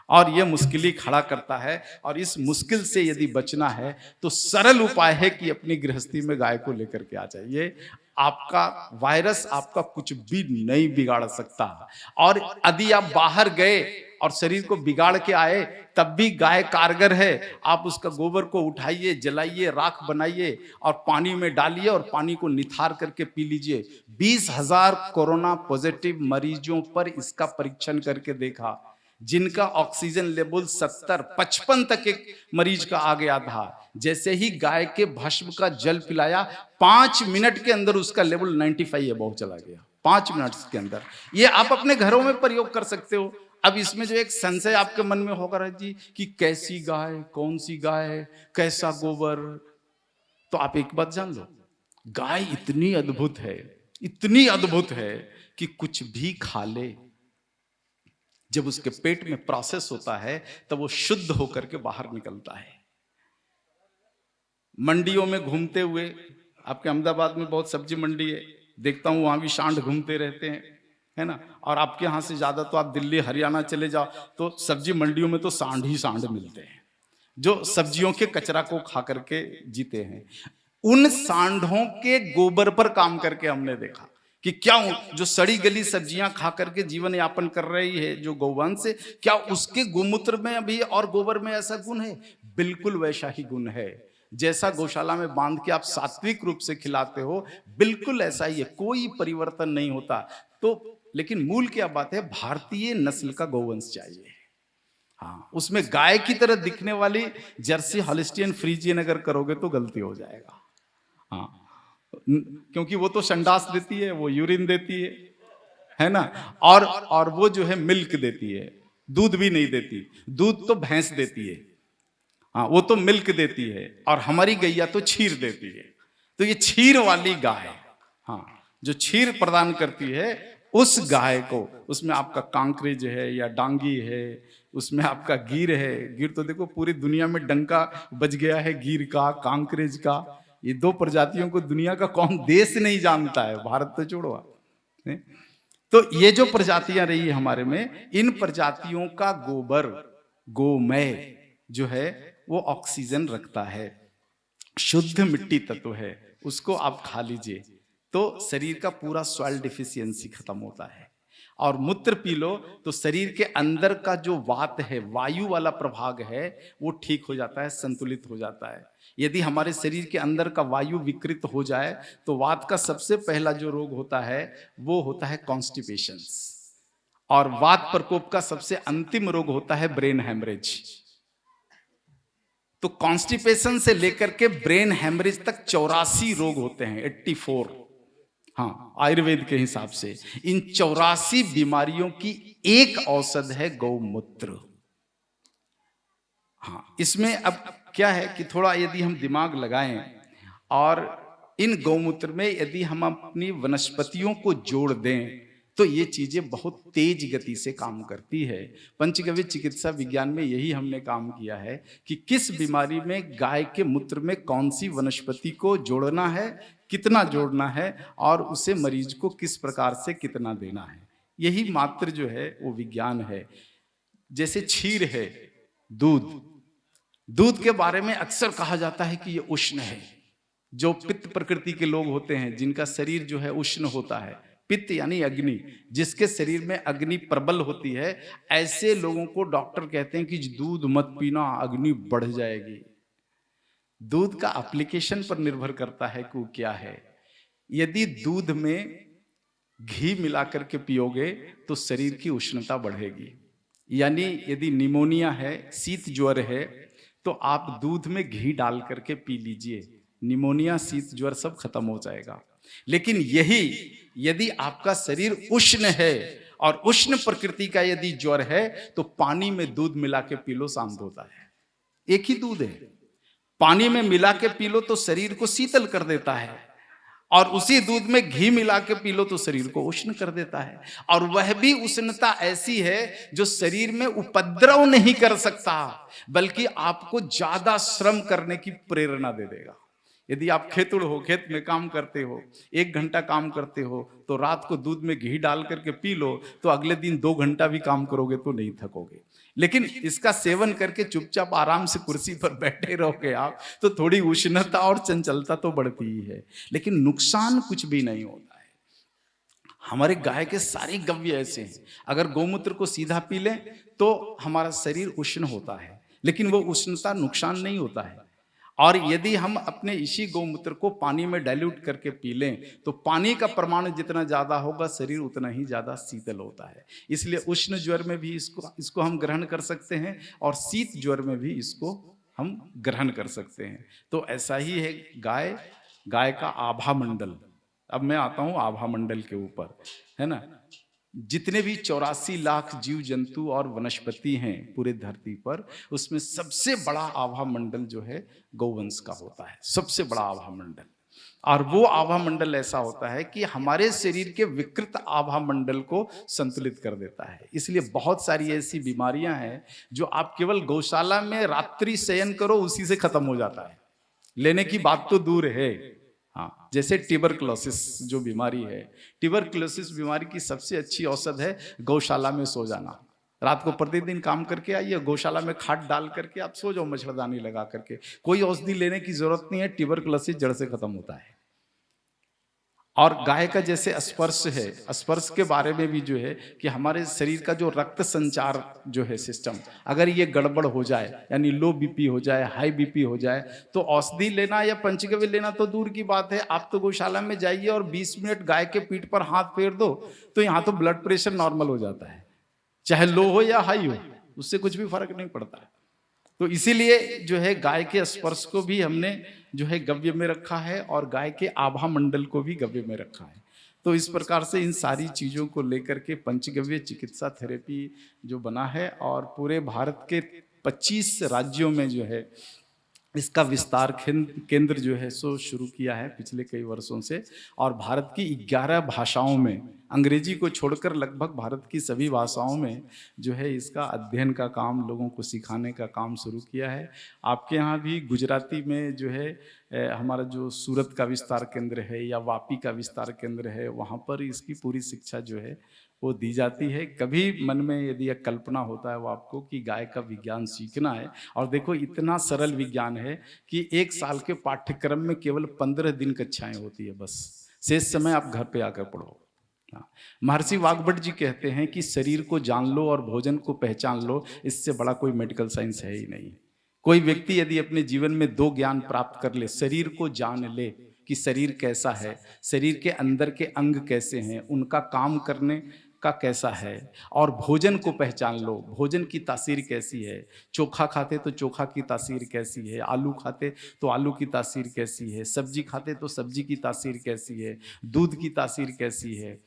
और यह मुश्किल ही खड़ा करता है। और इस मुश्किल से यदि बचना है तो सरल उपाय है कि अपनी गृहस्थी में गाय को लेकर के आ जाइए। आपका वायरस आपका कुछ भी नहीं बिगाड़ सकता, और यदि आप बाहर गए और शरीर को बिगाड़ के आए तब भी गाय कारगर है। आप उसका गोबर को उठाइए, जलाइए, राख बनाइए और पानी में डालिए और पानी को निथार करके पी लीजिए। 20,000 कोरोना पॉजिटिव मरीजों पर इसका परीक्षण करके देखा, जिनका ऑक्सीजन लेवल 70-55 तक एक मरीज का आ गया था। जैसे ही गाय के भस्म का जल पिलाया, 5 मिनट के अंदर उसका लेवल 95 अबव चला गया। 5 मिनट के अंदर। ये आप अपने घरों में प्रयोग कर सकते हो। अब इसमें जो एक संशय आपके मन में होगा जी कि कैसी गाय, कौन सी गाय, कैसा गोबर, तो आप एक बात जान लो, गाय इतनी अद्भुत है, इतनी अद्भुत है कि कुछ भी खा ले, जब उसके पेट में प्रोसेस होता है तब वो शुद्ध होकर के बाहर निकलता है। मंडियों में घूमते हुए, आपके अहमदाबाद में बहुत सब्जी मंडी है, देखता हूं वहां भी सांड घूमते रहते हैं, है ना। और आपके यहाँ से ज्यादा तो आप दिल्ली हरियाणा चले जाओ तो सब्जी मंडियों में तो सांड ही सांड मिलते हैं, जो सब्जियों के कचरा को खा करके जीते हैं। उन सांडों के गोबर पर काम करके हमने देखा कि क्या जो सड़ी गली सब्जियां खा करके जीवन यापन कर रही है जो गौवंश से, क्या उसके गोमूत्र में भी और गोबर में ऐसा गुण है? बिल्कुल वैसा ही गुण है। जैसा गौशाला में बांध के आप सात्विक रूप से खिलाते हो, बिल्कुल ऐसा ही है, कोई परिवर्तन नहीं होता। तो लेकिन मूल क्या बात है, भारतीय नस्ल का गौवंश चाहिए। हाँ, उसमें गाय की तरह दिखने वाली जर्सी हॉलिस्टियन फ्रीजियन अगर करोगे तो गलती हो जाएगा। हाँ, क्योंकि वो तो संडास देती है, वो यूरिन देती है ना, और वो जो है मिल्क देती है, दूध भी नहीं देती। दूध तो भैंस देती है, हाँ, वो तो मिल्क देती है, और हमारी गैया तो क्षीर देती है। तो ये क्षीर वाली गाय, हाँ, जो क्षीर प्रदान करती है, उस गाय को, उसमें आपका कांकरेज है या डांगी है, उसमें आपका गीर है। गीर तो देखो पूरी दुनिया में डंका बज गया है, गीर का, कांकरेज का। ये 2 प्रजातियों को दुनिया का कौन देश नहीं जानता है, भारत तो छोड़ो। तो ये जो प्रजातियां रही है हमारे में, इन प्रजातियों का गोबर, गोमय जो है वो ऑक्सीजन रखता है, शुद्ध मिट्टी तत्व है, उसको आप खा लीजिए तो शरीर का पूरा सॉइल डिफिशियंसी खत्म होता है। और मूत्र पी लो तो शरीर के अंदर का जो वात है, वायु वाला प्रभाग है, वो ठीक हो जाता है, संतुलित हो जाता है। यदि हमारे शरीर के अंदर का वायु विकृत हो जाए तो वात का सबसे पहला जो रोग होता है वो होता है कॉन्स्टिपेशन, और वात प्रकोप का सबसे अंतिम रोग होता है ब्रेन हेमरेज। तो कॉन्स्टिपेशन से लेकर के ब्रेन हेमरेज तक 84 रोग होते हैं, 84, हाँ, आयुर्वेद के हिसाब से। इन 84 बीमारियों की एक औषध है गौमूत्र। हाँ, इसमें अब क्या है कि थोड़ा यदि हम दिमाग लगाएं और इन गौमूत्र में यदि हम अपनी वनस्पतियों को जोड़ दें तो ये चीजें बहुत तेज गति से काम करती है। पंचगव्य चिकित्सा विज्ञान में यही हमने काम किया है कि किस बीमारी में गाय के मूत्र में कौन सी वनस्पति को जोड़ना है, कितना जोड़ना है, और उसे मरीज को किस प्रकार से कितना देना है। यही मात्र जो है वो विज्ञान है। जैसे क्षीर है, दूध के बारे में अक्सर कहा जाता है कि ये उष्ण है। जो पित्त प्रकृति के लोग होते हैं, जिनका शरीर जो है उष्ण होता है, पित्त यानी अग्नि, जिसके शरीर में अग्नि प्रबल होती है, ऐसे लोगों को डॉक्टर कहते हैं कि दूध मत पीना, अग्नि बढ़ जाएगी। दूध का एप्लीकेशन पर निर्भर करता है कि क्या है। यदि दूध में घी मिलाकर के पियोगे तो शरीर की उष्णता बढ़ेगी। यानी यदि निमोनिया है, शीत ज्वर है, तो आप दूध में घी डाल करके पी लीजिए, निमोनिया, शीत ज्वर सब खत्म हो जाएगा। लेकिन यही यदि आपका शरीर उष्ण है और उष्ण प्रकृति का यदि ज्वर है तो पानी में दूध मिला के पी लो, शांत होता है। एक ही दूध है, पानी में मिला के पी लो तो शरीर को शीतल कर देता है, और उसी दूध में घी मिला के पी लो तो शरीर को उष्ण कर देता है। और वह भी उष्णता ऐसी है जो शरीर में उपद्रव नहीं कर सकता, बल्कि आपको ज्यादा श्रम करने की प्रेरणा दे देगा। यदि आप खेतुड़ हो, खेत में काम करते हो, 1 घंटा काम करते हो, तो रात को दूध में घी डाल करके पी लो तो अगले दिन 2 घंटा भी काम करोगे तो नहीं थकोगे। लेकिन इसका सेवन करके चुपचाप आराम से कुर्सी पर बैठे रहोगे आप, तो थोड़ी उष्णता और चंचलता तो बढ़ती ही है, लेकिन नुकसान कुछ भी नहीं होता है। हमारे गाय के सारे गव्य ऐसे हैं, अगर गौमूत्र को सीधा पी लें तो हमारा शरीर उष्ण होता है, लेकिन वो उष्णता नुकसान नहीं होता है। और यदि हम अपने इसी गौमूत्र को पानी में डाइल्यूट करके पी लें तो पानी का प्रमाण जितना ज्यादा होगा शरीर उतना ही ज्यादा शीतल होता है। इसलिए उष्ण ज्वर में भी इसको हम ग्रहण कर सकते हैं, और शीत ज्वर में भी इसको हम ग्रहण कर सकते हैं। तो ऐसा ही है गाय का आभा मंडल। अब मैं आता हूं आभा मंडल के ऊपर, है ना। जितने भी 84 लाख जीव जंतु और वनस्पति हैं पूरे धरती पर, उसमें सबसे बड़ा आभा मंडल जो है गौवंश का होता है, सबसे बड़ा आभा मंडल। और वो आभा मंडल ऐसा होता है कि हमारे शरीर के विकृत आभा मंडल को संतुलित कर देता है। इसलिए बहुत सारी ऐसी बीमारियां हैं जो आप केवल गौशाला में रात्रि शयन करो उसी से खत्म हो जाता है, लेने की बात तो दूर है। हाँ, जैसे ट्यूबरकुलोसिस जो बीमारी है, ट्यूबरकुलोसिस बीमारी की सबसे अच्छी औषध है गौशाला में सो जाना। रात को प्रतिदिन काम करके आइए, गौशाला में खाट डाल करके आप सो जाओ मच्छरदानी लगा करके, कोई औषधि लेने की जरूरत नहीं है, ट्यूबरकुलोसिस जड़ से खत्म होता है। और गाय का जैसे स्पर्श है, स्पर्श के बारे में भी जो है कि हमारे शरीर का जो रक्त संचार जो है सिस्टम, अगर ये गड़बड़ हो जाए, यानी लो बीपी हो जाए, हाई बीपी हो जाए, तो औषधि लेना या पंचगव्य लेना तो दूर की बात है, आप तो गौशाला में जाइए और 20 मिनट गाय के पीठ पर हाथ फेर दो तो यहाँ तो ब्लड प्रेशर नॉर्मल हो जाता है, चाहे लो हो या हाई हो, उससे कुछ भी फर्क नहीं पड़ता। तो इसीलिए जो है गाय के स्पर्श को भी हमने जो है गव्य में रखा है, और गाय के आभा मंडल को भी गव्य में रखा है। तो इस प्रकार से इन सारी चीजों को लेकर के पंचगव्य चिकित्सा थेरेपी जो बना है, और पूरे भारत के 25 राज्यों में जो है इसका विस्तार केंद्र जो है सो शुरू किया है पिछले कई वर्षों से। और भारत की 11 भाषाओं में, अंग्रेजी को छोड़कर लगभग भारत की सभी भाषाओं में जो है इसका अध्ययन का काम, लोगों को सिखाने का काम शुरू किया है। आपके यहाँ भी गुजराती में जो है हमारा जो सूरत का विस्तार केंद्र है या वापी का विस्तार केंद्र है, वहाँ पर इसकी पूरी शिक्षा जो है वो दी जाती है। कभी मन में यदि एक कल्पना होता है वो आपको कि गाय का विज्ञान सीखना है, और देखो इतना सरल विज्ञान है कि 1 साल के पाठ्यक्रम में केवल 15 दिन कक्षाएं होती है, बस शेष समय आप घर पे आकर पढ़ो। महर्षि वाग्भट जी कहते हैं कि शरीर को जान लो और भोजन को पहचान लो, इससे बड़ा कोई मेडिकल साइंस है ही नहीं। कोई व्यक्ति यदि अपने जीवन में 2 ज्ञान प्राप्त कर ले, शरीर को जान ले कि शरीर कैसा है, शरीर के अंदर के अंग कैसे हैं, उनका काम करने का कैसा है, और भोजन को पहचान लो, भोजन की तासीर कैसी है, चोखा खाते तो चोखा की तासीर कैसी है, आलू खाते तो आलू की तासीर कैसी है, सब्जी खाते तो सब्जी की तासीर कैसी है, दूध की तासीर कैसी है।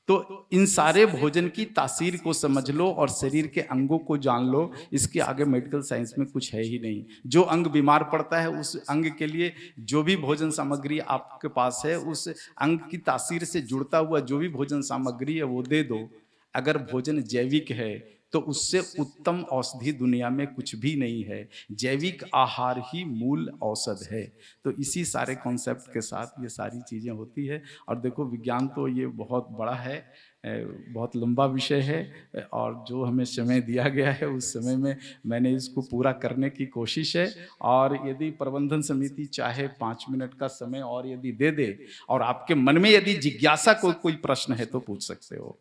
तो इन सारे भोजन की तासीर को समझ लो और शरीर के अंगों को जान लो, इसके आगे मेडिकल साइंस में कुछ है ही नहीं। जो अंग बीमार पड़ता है उस अंग के लिए जो भी भोजन सामग्री आपके पास है, उस अंग की तासीर से जुड़ता हुआ जो भी भोजन सामग्री है वो दे दो। अगर भोजन जैविक है तो उससे उत्तम औषधि दुनिया में कुछ भी नहीं है। जैविक आहार ही मूल औषध है। तो इसी सारे कॉन्सेप्ट के साथ ये सारी चीज़ें होती है। और देखो विज्ञान तो ये बहुत बड़ा है, बहुत लंबा विषय है, और जो हमें समय दिया गया है उस समय में मैंने इसको पूरा करने की कोशिश है। और यदि प्रबंधन समिति चाहे 5 मिनट का समय और यदि दे दे, और आपके मन में यदि जिज्ञासा कोई प्रश्न है तो पूछ सकते हो।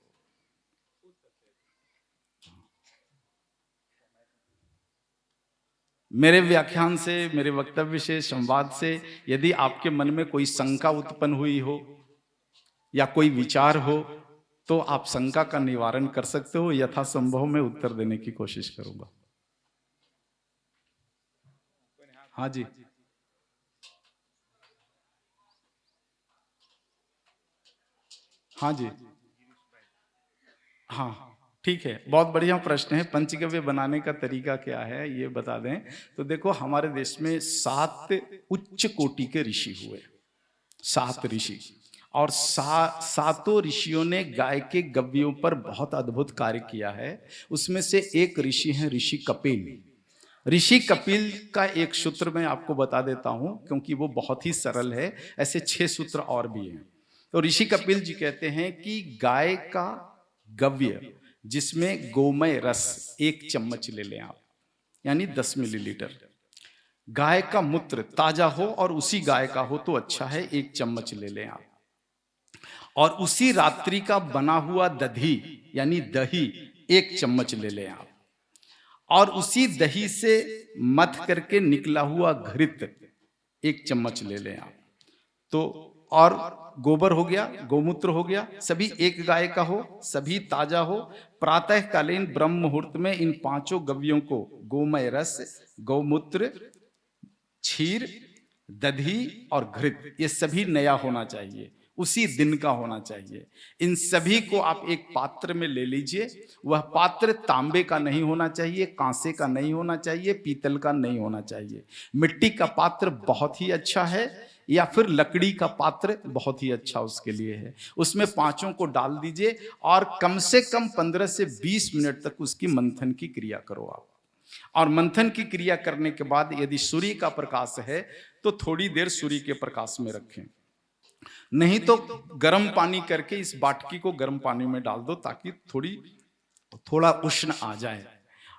मेरे व्याख्यान से, मेरे वक्तव्य से, संवाद से यदि आपके मन में कोई शंका उत्पन्न हुई हो या कोई विचार हो तो आप शंका का निवारण कर सकते हो। यथासंभव मैं उत्तर देने की कोशिश करूंगा। हाँ जी। हाँ जी, हाँ ठीक है, बहुत बढ़िया प्रश्न है। पंचगव्य बनाने का तरीका क्या है ये बता दें। तो देखो, हमारे देश में 7 उच्च कोटि के ऋषि हुए, 7 ऋषि, और सातों ऋषियों ने गाय के गव्यों पर बहुत अद्भुत कार्य किया है। उसमें से एक ऋषि हैं ऋषि कपिल। ऋषि कपिल का एक सूत्र मैं आपको बता देता हूं, क्योंकि वो बहुत ही सरल है। ऐसे 6 सूत्र और भी हैं। तो ऋषि कपिल जी कहते हैं कि गाय का गव्य जिसमें गोमय रस 1 चम्मच ले लें आप, यानी 10 मिलीलीटर। गाय का मूत्र ताजा हो और उसी गाय का हो तो अच्छा है, 1 चम्मच ले लें आप। और उसी रात्रि का बना हुआ दही यानी दही 1 चम्मच ले लें आप। और उसी दही से मथ करके निकला हुआ घृत 1 चम्मच ले लें आप। तो और गोबर हो गया, गोमूत्र हो गया, सभी एक गाय का हो, सभी ताजा हो। प्रातःकालीन ब्रह्म मुहूर्त में इन 5 गव्यों को गोमय रस, गौमूत्र, क्षीर, दधी और घृत, ये सभी नया होना चाहिए, उसी दिन का होना चाहिए। इन सभी को आप एक पात्र में ले लीजिए। वह पात्र तांबे का नहीं होना चाहिए, कांसे का नहीं होना चाहिए, पीतल का नहीं होना चाहिए। मिट्टी का पात्र बहुत ही अच्छा है, या फिर लकड़ी का पात्र बहुत ही अच्छा उसके लिए है। उसमें 5 को डाल दीजिए और कम से कम 15 से 20 मिनट तक उसकी मंथन की क्रिया करो आप। और मंथन की क्रिया करने के बाद यदि सूर्य का प्रकाश है तो थोड़ी देर सूर्य के प्रकाश में रखें, नहीं तो गर्म पानी करके इस बाटकी को गर्म पानी में डाल दो ताकि थोड़ा उष्ण आ जाए।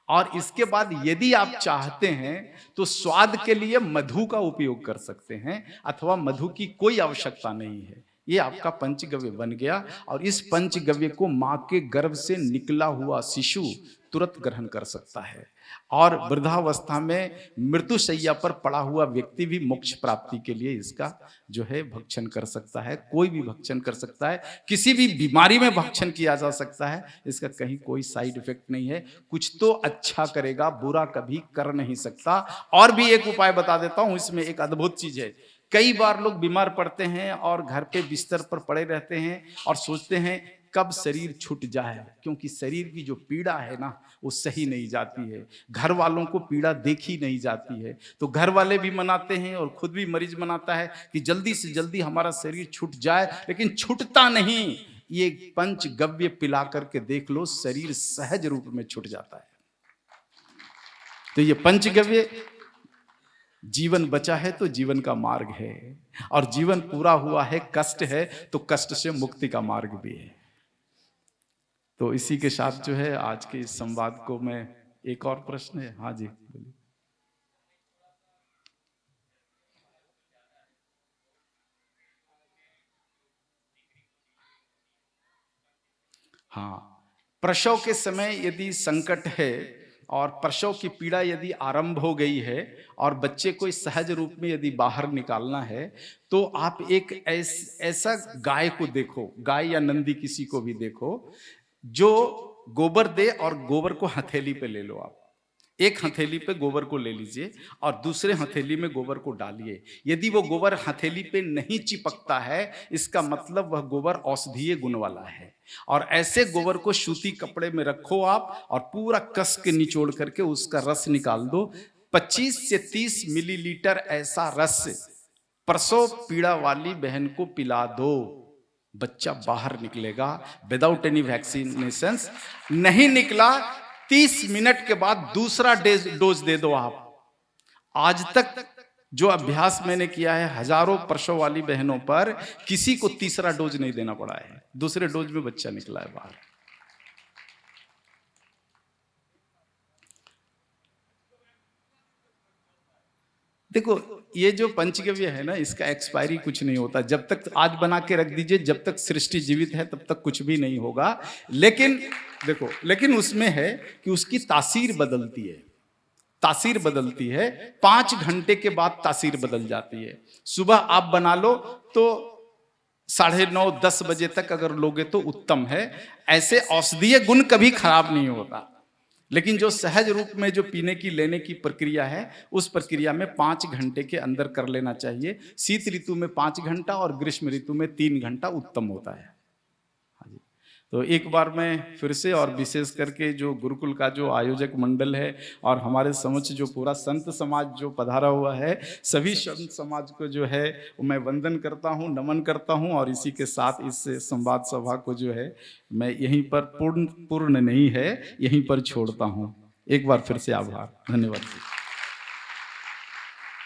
और इसके बाद यदि आप चाहते हैं तो स्वाद के लिए मधु का उपयोग कर सकते हैं, अथवा मधु की कोई आवश्यकता नहीं है। ये आपका पंचगव्य बन गया। और इस पंचगव्य को मां के गर्भ से निकला हुआ शिशु तुरंत ग्रहण कर सकता है। और वृद्धावस्था में मृत्युशैया पर पड़ा हुआ व्यक्ति भी मोक्ष प्राप्ति के लिए इसका जो है भक्षण कर सकता है। कोई भी भक्षण कर सकता है, किसी भी बीमारी में भक्षण किया जा सकता है। इसका कहीं कोई साइड इफेक्ट नहीं है। कुछ तो अच्छा करेगा, बुरा कभी कर नहीं सकता। और भी एक उपाय बता देता हूं, इसमें एक अद्भुत चीज है। कई बार लोग बीमार पड़ते हैं और घर पे बिस्तर पर पड़े रहते हैं और सोचते हैं कब शरीर छूट जाए, क्योंकि शरीर की जो पीड़ा है ना वो सही नहीं जाती है। घर वालों को पीड़ा देखी नहीं जाती है, तो घर वाले भी मनाते हैं और खुद भी मरीज मनाता है कि जल्दी से जल्दी हमारा शरीर छूट जाए, लेकिन छूटता नहीं। ये पंचगव्य पिला करके देख लो, शरीर सहज रूप में छूट जाता है। तो ये पंचगव्य, जीवन बचा है तो जीवन का मार्ग है, और जीवन पूरा हुआ है, कष्ट है तो कष्ट से मुक्ति का मार्ग भी है। तो इसी के साथ जो है आज के इस संवाद को मैं, एक और प्रश्न है। हाँ जी बोलिए। हाँ, प्रसव के समय यदि संकट है और प्रसव की पीड़ा यदि आरंभ हो गई है और बच्चे को इस सहज रूप में यदि बाहर निकालना है, तो आप एक ऐसा गाय को देखो, गाय या नंदी किसी को भी देखो जो गोबर दे, और गोबर को हथेली पे ले लो आप। एक हथेली पे गोबर को ले लीजिए और दूसरे हथेली में गोबर को डालिए। यदि वो गोबर हथेली पे नहीं चिपकता है, इसका मतलब वह गोबर औषधीय गुण वाला है। और ऐसे गोबर को सूती कपड़े में रखो आप और पूरा कस के निचोड़ करके उसका रस निकाल दो। 25 से 30 मिलीलीटर ऐसा रस प्रसव पीड़ा वाली बहन को पिला दो, बच्चा बाहर निकलेगा विदाउट एनी वैक्सीनेशन। नहीं निकला, 30 मिनट के बाद दूसरा डोज दे दो आप। आज तक जो अभ्यास मैंने किया है हजारों प्रसव वाली बहनों पर, किसी को तीसरा डोज नहीं देना पड़ा है, दूसरे डोज में बच्चा निकला है बाहर। देखो, ये जो पंचगव्य है ना, इसका एक्सपायरी कुछ नहीं होता। जब तक आज बना के रख दीजिए, जब तक सृष्टि जीवित है तब तक कुछ भी नहीं होगा। लेकिन देखो, लेकिन उसमें है कि उसकी तासीर बदलती है। तासीर बदलती है, 5 घंटे के बाद तासीर बदल जाती है। सुबह आप बना लो तो 9:30 10 बजे तक अगर लोगे तो उत्तम है। ऐसे औषधीय गुण कभी खराब नहीं होता। लेकिन जो सहज रूप में जो पीने की लेने की प्रक्रिया है, उस प्रक्रिया में 5 घंटे के अंदर कर लेना चाहिए। शीत ऋतु में 5 घंटा और ग्रीष्म ऋतु में 3 घंटा उत्तम होता है। तो एक बार मैं फिर से और विशेष करके जो गुरुकुल का जो आयोजक मंडल है और हमारे समक्ष जो पूरा संत समाज जो पधारा हुआ है, सभी संत समाज को जो है मैं वंदन करता हूँ, नमन करता हूँ और इसी के साथ इस संवाद सभा को जो है मैं यहीं पर पूर्ण नहीं है, यहीं पर छोड़ता हूँ। एक बार फिर से आभार, धन्यवाद।